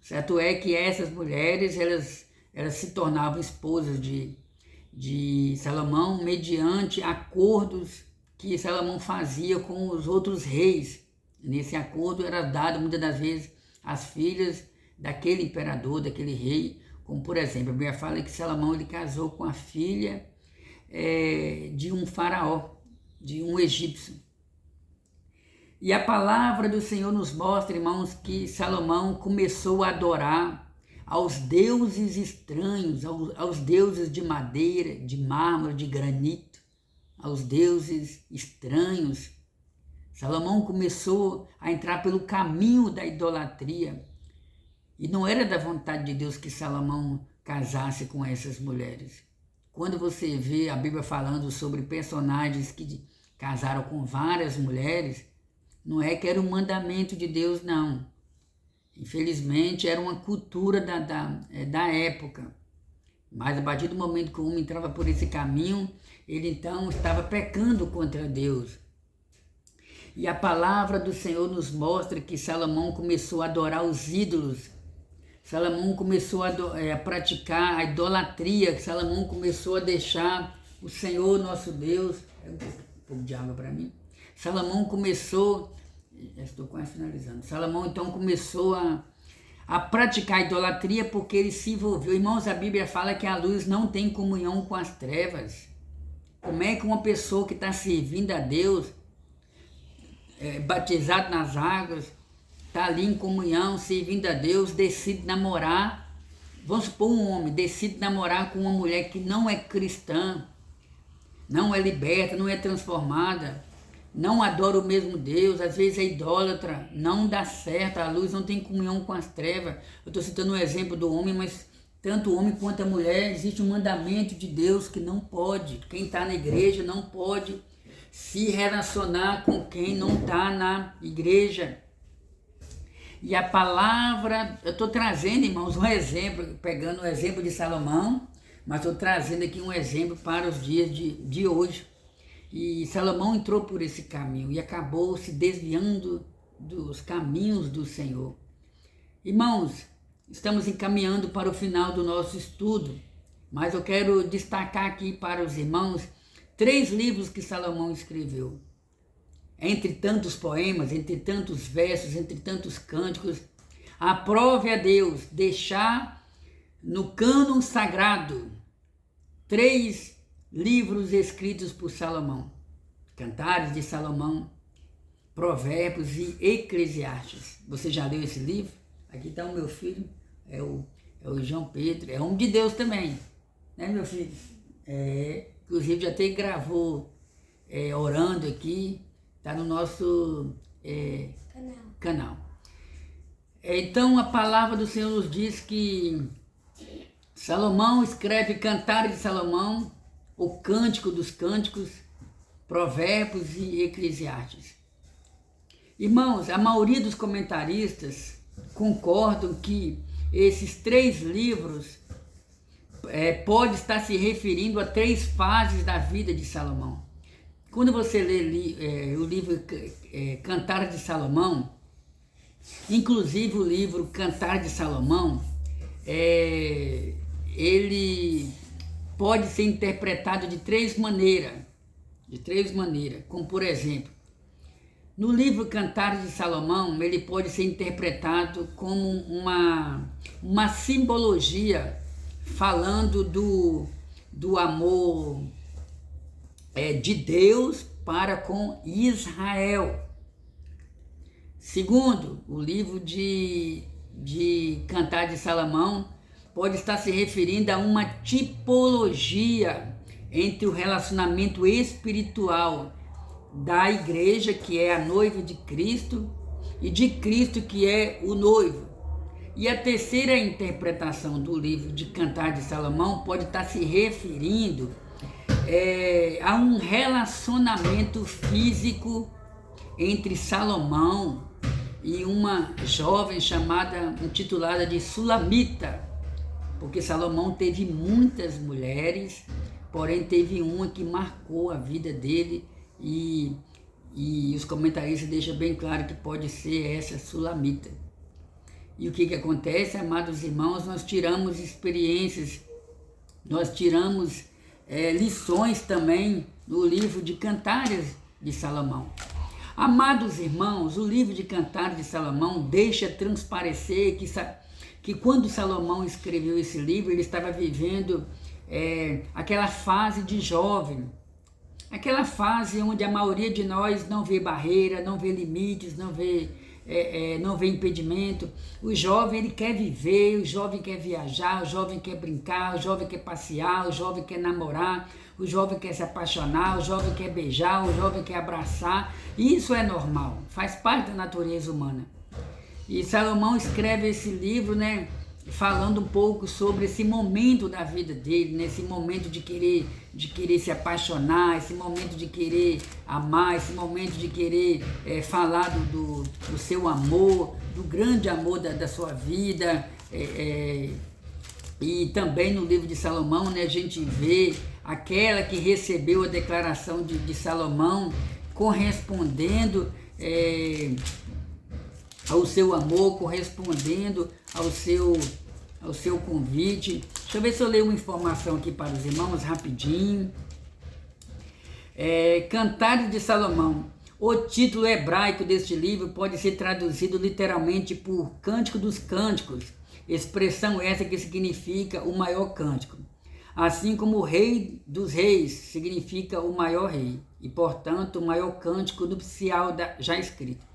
O certo é que essas mulheres, elas se tornavam esposas de Salomão mediante acordos que Salomão fazia com os outros reis. Nesse acordo era dado muitas das vezes as filhas daquele imperador, daquele rei. Como, por exemplo, a Bíblia fala que Salomão ele casou com a filha de um faraó, de um egípcio. E a palavra do Senhor nos mostra, irmãos, que Salomão começou a adorar aos deuses estranhos, aos deuses de madeira, de mármore, de granito, aos deuses estranhos. Salomão começou a entrar pelo caminho da idolatria. E não era da vontade de Deus que Salomão casasse com essas mulheres. Quando você vê a Bíblia falando sobre personagens que casaram com várias mulheres, não é que era um mandamento de Deus, não. Infelizmente, era uma cultura da época. Mas a partir do momento que o homem entrava por esse caminho, ele então estava pecando contra Deus. E a palavra do Senhor nos mostra que Salomão começou a adorar os ídolos. Salomão começou a praticar a idolatria. Salomão começou a deixar o Senhor nosso Deus... Um pouco de água para mim. Salomão começou... Já estou quase finalizando. Salomão então começou a praticar a idolatria porque ele se envolveu. Irmãos, a Bíblia fala que a luz não tem comunhão com as trevas. Como é que uma pessoa que está servindo a Deus, batizado nas águas, está ali em comunhão, servindo a Deus, decide namorar, vamos supor um homem, decide namorar com uma mulher que não é cristã, não é liberta, não é transformada, não adora o mesmo Deus, às vezes é idólatra, não dá certo, a luz não tem comunhão com as trevas. Eu estou citando um exemplo do homem, mas tanto o homem quanto a mulher, existe um mandamento de Deus que não pode, quem está na igreja não pode se relacionar com quem não está na igreja. E a palavra, eu estou trazendo, irmãos, um exemplo, pegando o exemplo de Salomão, mas estou trazendo aqui um exemplo para os dias de hoje. E Salomão entrou por esse caminho e acabou se desviando dos caminhos do Senhor. Irmãos, estamos encaminhando para o final do nosso estudo, mas eu quero destacar aqui para os irmãos 3 livros que Salomão escreveu. Entre tantos poemas, entre tantos versos, entre tantos cânticos, aprove a Deus deixar no cânon sagrado 3 livros escritos por Salomão. Cantares de Salomão, Provérbios e Eclesiastes. Você já leu esse livro? Aqui está o meu filho, é o João Pedro, é homem de Deus também, né, meu filho? Inclusive já até gravou orando aqui. Está no nosso canal. Então, a palavra do Senhor nos diz que Salomão escreve Cantares de Salomão, o Cântico dos Cânticos, Provérbios e Eclesiastes. Irmãos, a maioria dos comentaristas concordam que esses 3 livros pode estar se referindo a 3 fases da vida de Salomão. quando você lê o livro Cantares de Salomão, inclusive o livro Cantares de Salomão, ele pode ser interpretado de três maneiras, como por exemplo, no livro Cantares de Salomão, ele pode ser interpretado como uma simbologia falando do amor de Deus para com Israel. Segundo, o livro de Cantares de Salomão pode estar se referindo a uma tipologia entre o relacionamento espiritual da igreja, que é a noiva de Cristo, e de Cristo, que é o noivo. E a terceira interpretação do livro de Cantares de Salomão pode estar se referindo a um relacionamento físico entre Salomão e uma jovem intitulada de Sulamita, porque Salomão teve muitas mulheres, porém teve uma que marcou a vida dele, e os comentaristas deixam bem claro que pode ser essa Sulamita. E o que acontece, amados irmãos? Nós tiramos experiências, nós tiramos lições também no livro de Cantares de Salomão. Amados irmãos, o livro de Cantares de Salomão deixa transparecer que quando Salomão escreveu esse livro, ele estava vivendo aquela fase de jovem, aquela fase onde a maioria de nós não vê barreira, não vê limites, não vê impedimento. O jovem, ele quer viver, o jovem quer viajar, o jovem quer brincar, o jovem quer passear, o jovem quer namorar, o jovem quer se apaixonar, o jovem quer beijar, o jovem quer abraçar. Isso é normal, faz parte da natureza humana. E Salomão escreve esse livro, falando um pouco sobre esse momento da vida dele, esse momento de querer se apaixonar, esse momento de querer amar, esse momento de querer falar do seu amor, do grande amor da sua vida. E também no livro de Salomão, a gente vê aquela que recebeu a declaração de Salomão correspondendo ao seu amor, correspondendo ao seu convite. Deixa eu ver se eu leio uma informação aqui para os irmãos rapidinho. Cantares de Salomão. O título hebraico deste livro pode ser traduzido literalmente por Cântico dos Cânticos, expressão essa que significa o maior cântico, assim como o Rei dos Reis significa o maior rei, e portanto o maior cântico nupcial já escrito.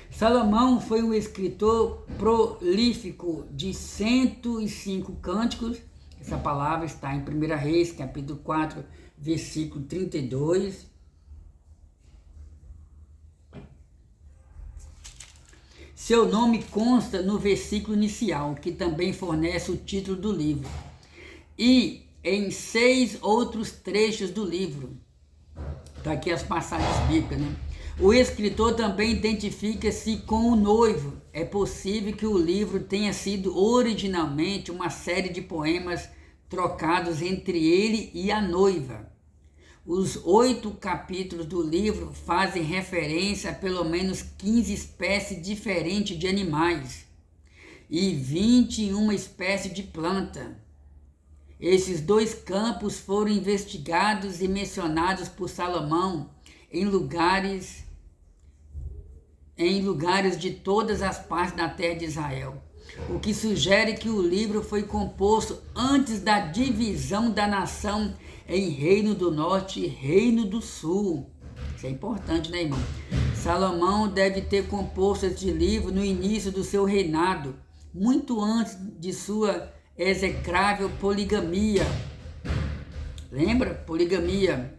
Salomão foi um escritor prolífico de 105 cânticos. Essa palavra está em 1 Reis, capítulo 4, versículo 32. Seu nome consta no versículo inicial, que também fornece o título do livro, e em 6 outros trechos do livro. Está aqui as passagens bíblicas, O escritor também identifica-se com o noivo. É possível que o livro tenha sido originalmente uma série de poemas trocados entre ele e a noiva. Os 8 capítulos do livro fazem referência a pelo menos 15 espécies diferentes de animais e 21 espécies de planta. Esses 2 campos foram investigados e mencionados por Salomão em lugares de todas as partes da terra de Israel, o que sugere que o livro foi composto antes da divisão da nação em Reino do Norte e Reino do Sul. Isso é importante, irmão? Salomão deve ter composto este livro no início do seu reinado, muito antes de sua execrável poligamia. Lembra? Poligamia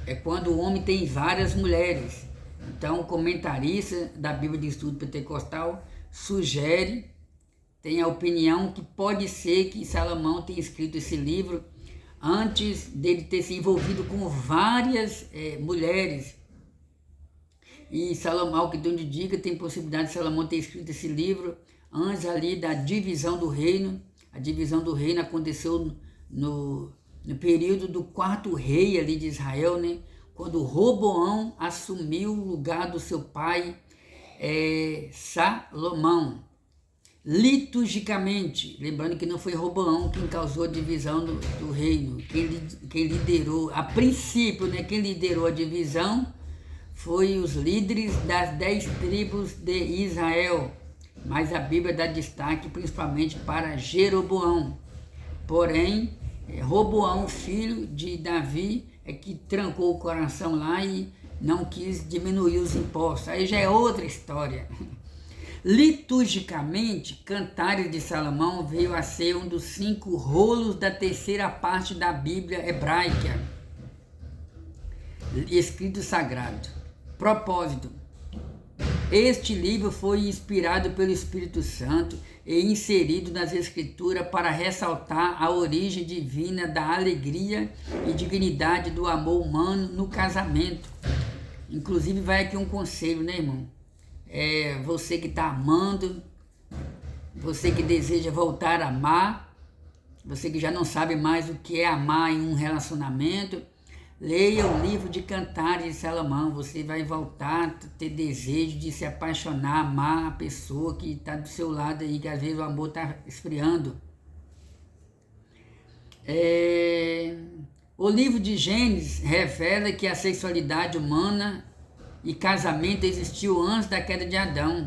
é quando o homem tem várias mulheres. Então, o comentarista da Bíblia de Estudo Pentecostal tem a opinião que pode ser que Salomão tenha escrito esse livro antes dele ter se envolvido com várias mulheres. E Salomão, que Deus diga, tem possibilidade de Salomão ter escrito esse livro antes ali da divisão do reino. A divisão do reino aconteceu no período do 4º rei ali de Israel, quando Roboão assumiu o lugar do seu pai Salomão. Liturgicamente, lembrando que não foi Roboão quem causou a divisão do reino, quem liderou, a princípio, né, quem liderou a divisão foi os líderes das 10 tribos de Israel, mas a Bíblia dá destaque principalmente para Jeroboão. Porém, Roboão, filho de Davi, é que trancou o coração lá e não quis diminuir os impostos. Aí já é outra história. Liturgicamente, Cantares de Salomão veio a ser um dos 5 rolos da terceira parte da Bíblia hebraica, escrito sagrado. Propósito: este livro foi inspirado pelo Espírito Santo e inserido nas Escrituras para ressaltar a origem divina da alegria e dignidade do amor humano no casamento. Inclusive vai aqui um conselho, né, irmão? Você que está amando, você que deseja voltar a amar, você que já não sabe mais o que é amar em um relacionamento, leia o livro de Cantares de Salomão. Você vai voltar a ter desejo de se apaixonar, amar a pessoa que está do seu lado aí, que às vezes o amor está esfriando. O livro de Gênesis revela que a sexualidade humana e casamento existiu antes da queda de Adão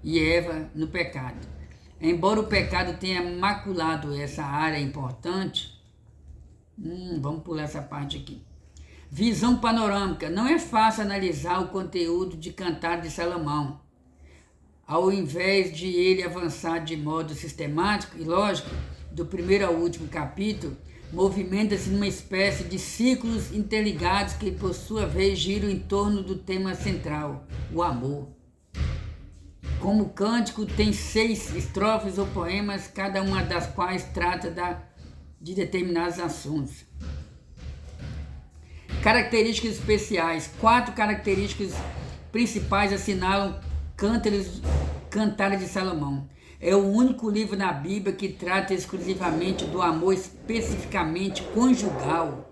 e Eva no pecado. Embora o pecado tenha maculado essa área importante, vamos pular essa parte aqui. Visão panorâmica. Não é fácil analisar o conteúdo de Cantares de Salomão. Ao invés de ele avançar de modo sistemático e lógico, do primeiro ao último capítulo, movimenta-se numa espécie de ciclos interligados que, por sua vez, giram em torno do tema central, o amor. Como o cântico tem 6 estrofes ou poemas, cada uma das quais trata de determinados assuntos. Características especiais. 4 características principais assinalam Cantares de Salomão. É o único livro na Bíblia que trata exclusivamente do amor, especificamente conjugal.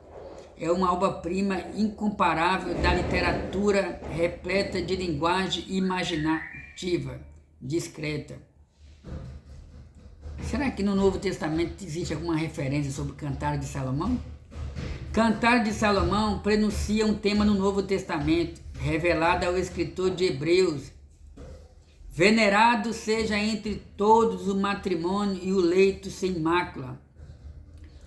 É uma obra-prima incomparável da literatura, repleta de linguagem imaginativa, discreta. Será que no Novo Testamento existe alguma referência sobre Cantares de Salomão? Cantares de Salomão prenuncia um tema no Novo Testamento, revelado ao escritor de Hebreus. Venerado seja entre todos o matrimônio e o leito sem mácula.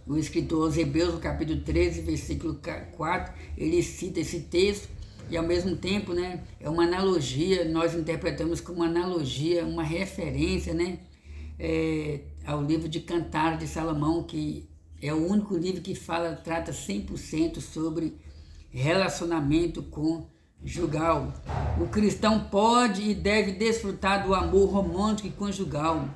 O escritor aos Hebreus, no capítulo 13, versículo 4, ele cita esse texto e ao mesmo tempo, né, é uma analogia, nós interpretamos como uma analogia, uma referência, né, ao livro de Cantares de Salomão, que é o único livro que trata 100% sobre relacionamento conjugal. O cristão pode e deve desfrutar do amor romântico e conjugal.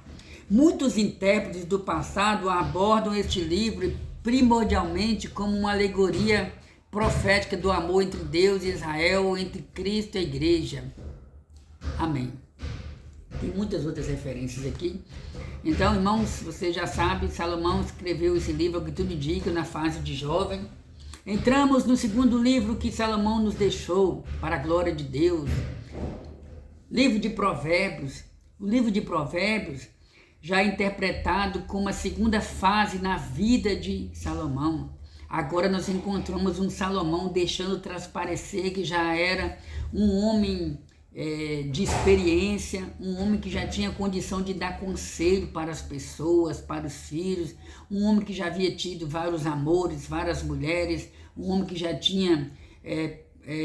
Muitos intérpretes do passado abordam este livro primordialmente como uma alegoria profética do amor entre Deus e Israel, entre Cristo e a Igreja. Amém. Tem muitas outras referências aqui. Então, irmãos, você já sabe, Salomão escreveu esse livro, ao que tudo indica, na fase de jovem. Entramos no segundo livro que Salomão nos deixou, para a glória de Deus. Livro de Provérbios. O livro de Provérbios já é interpretado como a segunda fase na vida de Salomão. Agora nós encontramos um Salomão deixando transparecer que já era um homem de experiência, um homem que já tinha condição de dar conselho para as pessoas, para os filhos, um homem que já havia tido vários amores, várias mulheres, um homem que já tinha,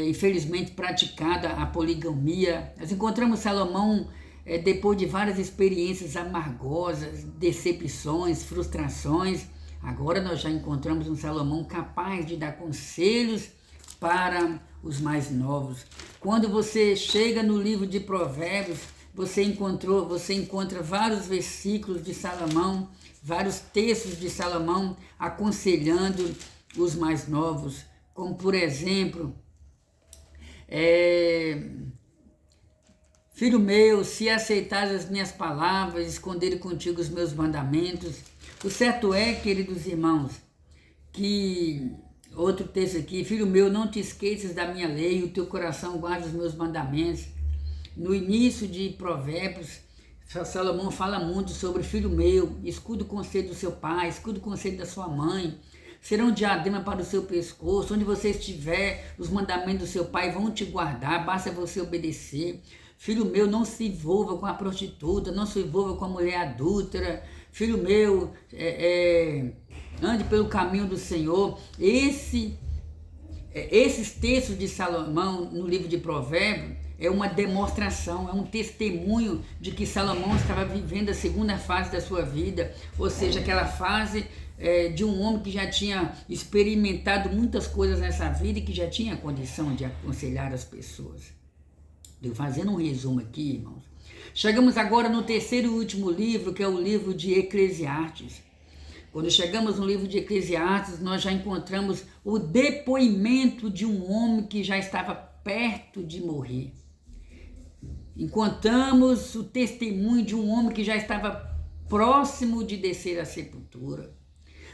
infelizmente, praticado a poligamia. Nós encontramos Salomão depois de várias experiências amargosas, decepções, frustrações. Agora nós já encontramos um Salomão capaz de dar conselhos para os mais novos. Quando você chega no livro de Provérbios, você encontra vários versículos de Salomão, vários textos de Salomão aconselhando os mais novos, como por exemplo, filho meu, se aceitares as minhas palavras, esconderem contigo os meus mandamentos. O certo é, queridos irmãos, que Outro texto aqui: filho meu, não te esqueças da minha lei, o teu coração guarda os meus mandamentos. No início de Provérbios, Salomão fala muito sobre: filho meu, escuta o conselho do seu pai, escuta o conselho da sua mãe, serão diadema para o seu pescoço, onde você estiver, os mandamentos do seu pai vão te guardar, basta você obedecer. Filho meu, não se envolva com a prostituta, não se envolva com a mulher adúltera. Filho meu, ande pelo caminho do Senhor. Esses textos de Salomão no livro de Provérbios é uma demonstração, é um testemunho de que Salomão estava vivendo a segunda fase da sua vida, ou seja, aquela fase de um homem que já tinha experimentado muitas coisas nessa vida e que já tinha condição de aconselhar as pessoas. Estou fazendo um resumo aqui, irmãos. Chegamos agora no terceiro e último livro, que é o livro de Eclesiastes. Quando chegamos no livro de Eclesiastes, nós já encontramos o depoimento de um homem que já estava perto de morrer. Encontramos o testemunho de um homem que já estava próximo de descer à sepultura.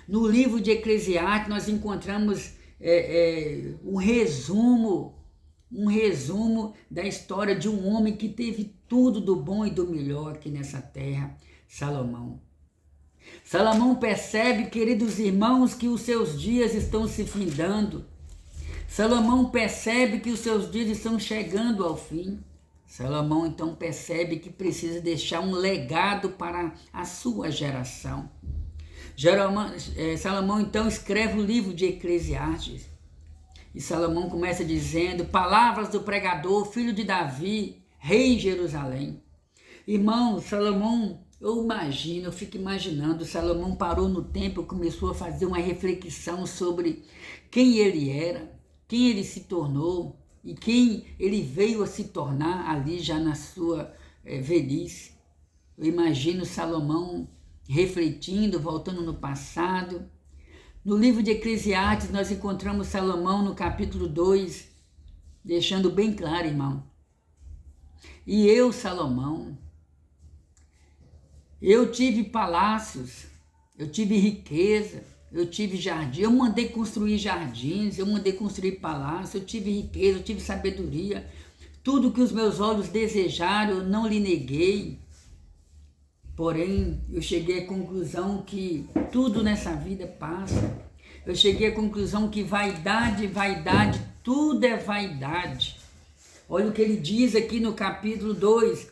No livro de Eclesiastes, nós encontramos um resumo da história de um homem que teve tudo do bom e do melhor aqui nessa terra, Salomão. Salomão percebe, queridos irmãos, que os seus dias estão se findando. Salomão percebe que os seus dias estão chegando ao fim. Salomão então percebe que precisa deixar um legado para a sua geração. Salomão então escreve o livro de Eclesiastes. E Salomão começa dizendo: palavras do pregador, filho de Davi, rei em Jerusalém. Irmão, Salomão, eu fico imaginando, Salomão parou no tempo e começou a fazer uma reflexão sobre quem ele era, quem ele se tornou e quem ele veio a se tornar ali já na sua velhice. Eu imagino Salomão refletindo, voltando no passado. No livro de Eclesiastes, nós encontramos Salomão no capítulo 2, deixando bem claro, irmão. E eu, Salomão, eu tive palácios, eu tive riqueza, eu tive jardim, eu mandei construir jardins, eu mandei construir palácios, eu tive riqueza, eu tive sabedoria. Tudo que os meus olhos desejaram, eu não lhe neguei. Porém, eu cheguei à conclusão que tudo nessa vida passa. Eu cheguei à conclusão que vaidade, tudo é vaidade. Olha o que ele diz aqui no capítulo 2.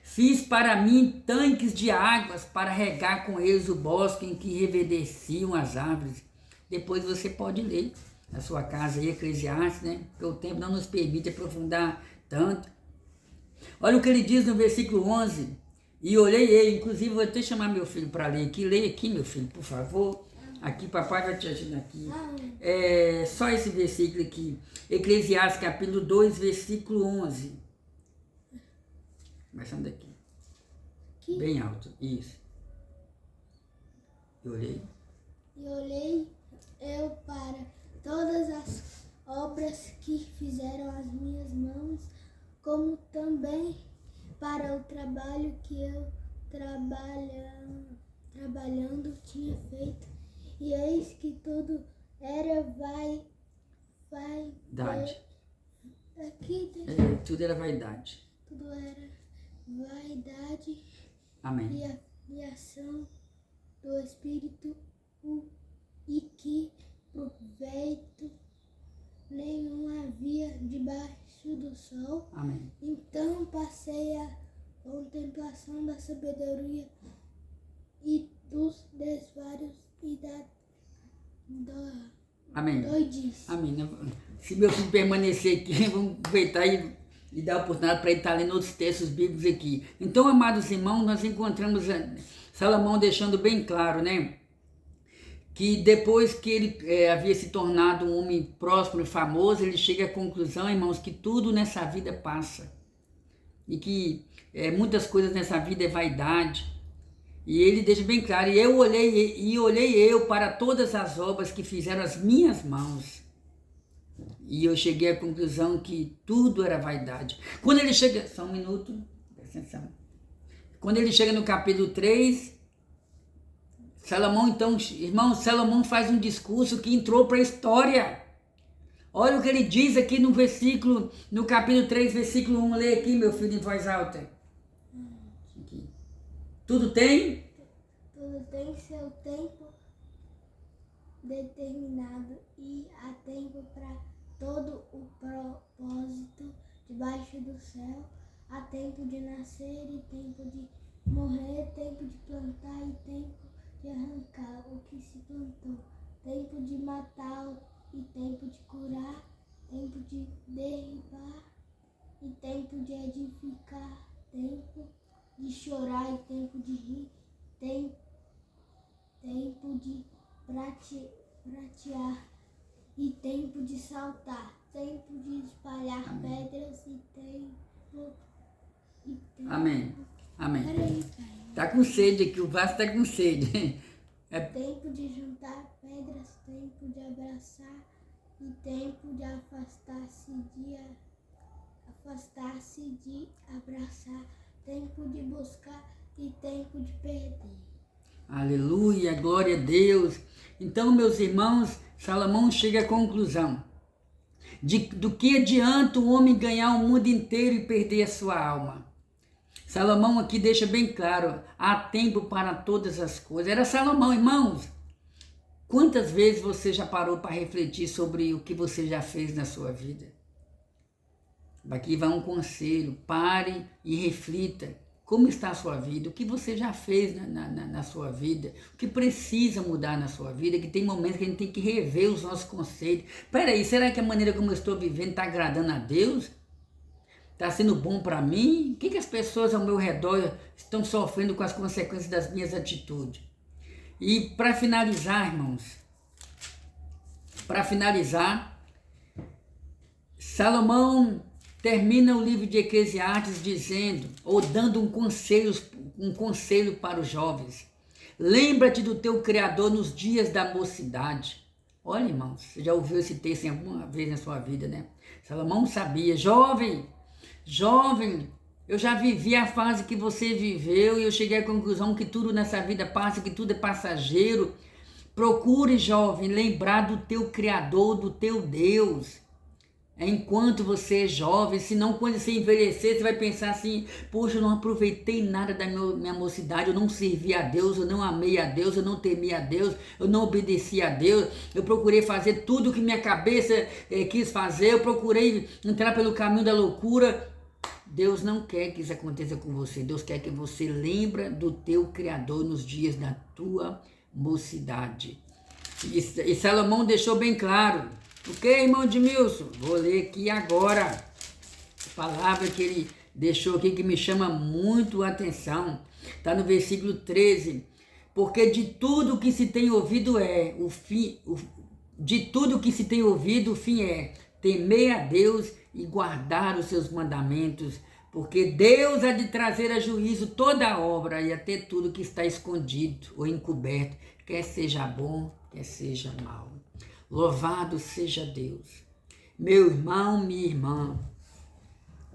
Fiz para mim tanques de águas para regar com eles o bosque em que reverdeciam as árvores. Depois você pode ler na sua casa aí, Eclesiastes, né? Porque o tempo não nos permite aprofundar tanto. Olha o que ele diz no versículo 11. E olhei ele, inclusive vou até chamar meu filho para ler aqui. Leia aqui, meu filho, por favor. Aqui, papai vai te ajudar aqui. Só esse versículo aqui. Eclesiastes, capítulo 2, versículo 11. Começando daqui. Aqui? Bem alto, isso. E olhei eu para todas as obras que fizeram as minhas mãos, como também para o trabalho que eu trabalhando tinha feito, e eis que tudo era vaidade. Tudo era vaidade. Tudo era vaidade. Amém. E ação do Espírito, e que proveito nenhum havia debaixo do sol. Amém. Então passei a contemplação da sabedoria e dos desvários e da Amém. doidice. Amém. Se meu filho permanecer aqui, vamos aproveitar e dar a oportunidade para ele estar lendo outros textos bíblicos aqui. Então, amados irmãos, nós encontramos Salomão deixando bem claro, né? Que depois que ele havia se tornado um homem próspero e famoso, ele chega à conclusão, irmãos, que tudo nessa vida passa. E que muitas coisas nessa vida é vaidade. E ele deixa bem claro, e olhei eu para todas as obras que fizeram as minhas mãos. E eu cheguei à conclusão que tudo era vaidade. Quando ele chega, só um minuto, presta atenção. Quando ele chega no capítulo 3, Salomão, então, irmão, Salomão faz um discurso que entrou para a história. Olha o que ele diz aqui no versículo, no capítulo 3, versículo 1. Lê aqui, meu filho, em voz alta. Aqui. Tudo tem? Tudo tem seu tempo determinado e há tempo para todo o propósito debaixo do céu. Há tempo de nascer e tempo de morrer, tempo de plantar e tempo de arrancar o que se plantou, tempo de matar e tempo de curar, tempo de derribar e tempo de edificar, tempo de chorar e tempo de rir, tempo de pratear e tempo de saltar, tempo de espalhar Amém. pedras e tempo. Amém. Amém. Peraí, pai. Tá com sede aqui, o vaso tá com sede. Tempo de juntar pedras, tempo de abraçar e tempo de afastar-se de abraçar, tempo de buscar e tempo de perder. Aleluia, glória a Deus. Então, meus irmãos, Salomão chega à conclusão do que adianta o homem ganhar o mundo inteiro e perder a sua alma. Salomão aqui deixa bem claro, há tempo para todas as coisas. Era Salomão, irmãos. Quantas vezes você já parou para refletir sobre o que você já fez na sua vida? Aqui vai um conselho, pare e reflita. Como está a sua vida? O que você já fez na sua vida? O que precisa mudar na sua vida? Que tem momentos que a gente tem que rever os nossos conselhos. Peraí, será que a maneira como eu estou vivendo está agradando a Deus? Está sendo bom para mim? O que as pessoas ao meu redor estão sofrendo com as consequências das minhas atitudes? E para finalizar, irmãos, Salomão termina o livro de Eclesiastes dizendo, ou dando um conselho para os jovens. Lembra-te do teu Criador nos dias da mocidade. Olha, irmãos, você já ouviu esse texto alguma vez na sua vida, né? Salomão sabia, jovem, eu já vivi a fase que você viveu e eu cheguei à conclusão que tudo nessa vida passa, que tudo é passageiro. Procure, jovem, lembrar do teu Criador, do teu Deus. Enquanto você é jovem, senão quando você envelhecer, você vai pensar assim, poxa, eu não aproveitei nada da minha mocidade, eu não servi a Deus, eu não amei a Deus, eu não temi a Deus, eu não obedeci a Deus, eu procurei fazer tudo o que minha cabeça quis fazer, eu procurei entrar pelo caminho da loucura. Deus não quer que isso aconteça com você, Deus quer que você lembre do teu Criador nos dias da tua mocidade. E Salomão deixou bem claro. Ok, irmão Edmilson? Vou ler aqui agora a palavra que ele deixou aqui que me chama muito a atenção. Está no versículo 13. Porque de tudo que se tem ouvido o fim é temer a Deus e guardar os seus mandamentos, porque Deus há de trazer a juízo toda a obra e até tudo que está escondido ou encoberto, quer seja bom, quer seja mal. Louvado seja Deus. Meu irmão, minha irmã.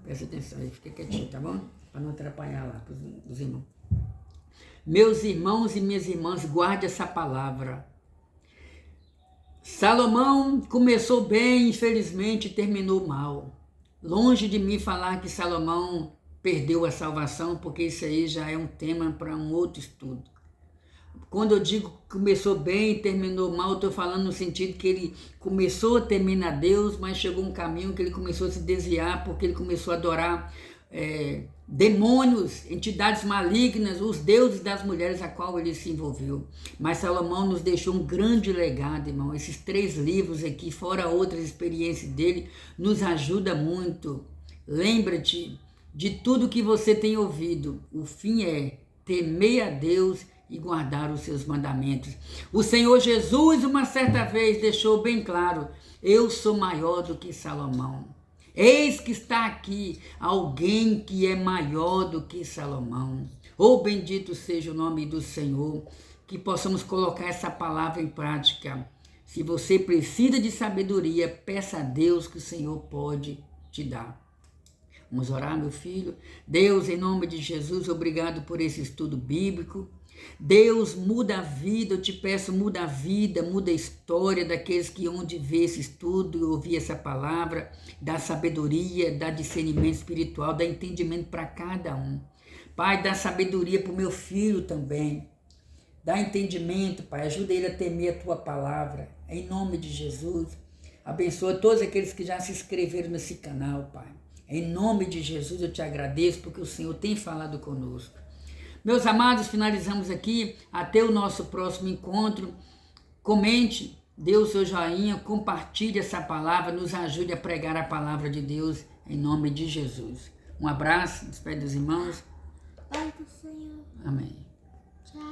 Presta atenção aí, fica quietinho, tá bom? Para não atrapalhar lá os irmãos. Meus irmãos e minhas irmãs, guarde essa palavra. Salomão começou bem, infelizmente terminou mal. Longe de mim falar que Salomão perdeu a salvação, porque isso aí já é um tema para um outro estudo. Quando eu digo que começou bem e terminou mal, eu estou falando no sentido que ele começou a temer a Deus, mas chegou um caminho que ele começou a se desviar, porque ele começou a adorar demônios, entidades malignas, os deuses das mulheres a qual ele se envolveu. Mas Salomão nos deixou um grande legado, irmão. Esses 3 livros aqui, fora outras experiências dele, nos ajuda muito. Lembra-te de tudo que você tem ouvido. O fim é temer a Deus e guardar os seus mandamentos. O Senhor Jesus, uma certa vez, deixou bem claro, eu sou maior do que Salomão. Eis que está aqui alguém que é maior do que Salomão. Oh, bendito seja o nome do Senhor, que possamos colocar essa palavra em prática. Se você precisa de sabedoria, peça a Deus que o Senhor pode te dar. Vamos orar, meu filho. Deus, em nome de Jesus, obrigado por esse estudo bíblico. Deus, muda a vida, eu te peço, muda a vida, muda a história daqueles que onde vê esse estudo e ouvir essa palavra, dá sabedoria, dá discernimento espiritual, dá entendimento para cada um. Pai, dá sabedoria para o meu filho também. Dá entendimento, Pai, ajuda ele a temer a Tua palavra. Em nome de Jesus, abençoa todos aqueles que já se inscreveram nesse canal, Pai. Em nome de Jesus eu te agradeço porque o Senhor tem falado conosco. Meus amados, finalizamos aqui. Até o nosso próximo encontro. Comente, dê o seu joinha, compartilhe essa palavra, nos ajude a pregar a palavra de Deus em nome de Jesus. Um abraço, despede dos irmãos. Pai do Senhor. Amém. Tchau.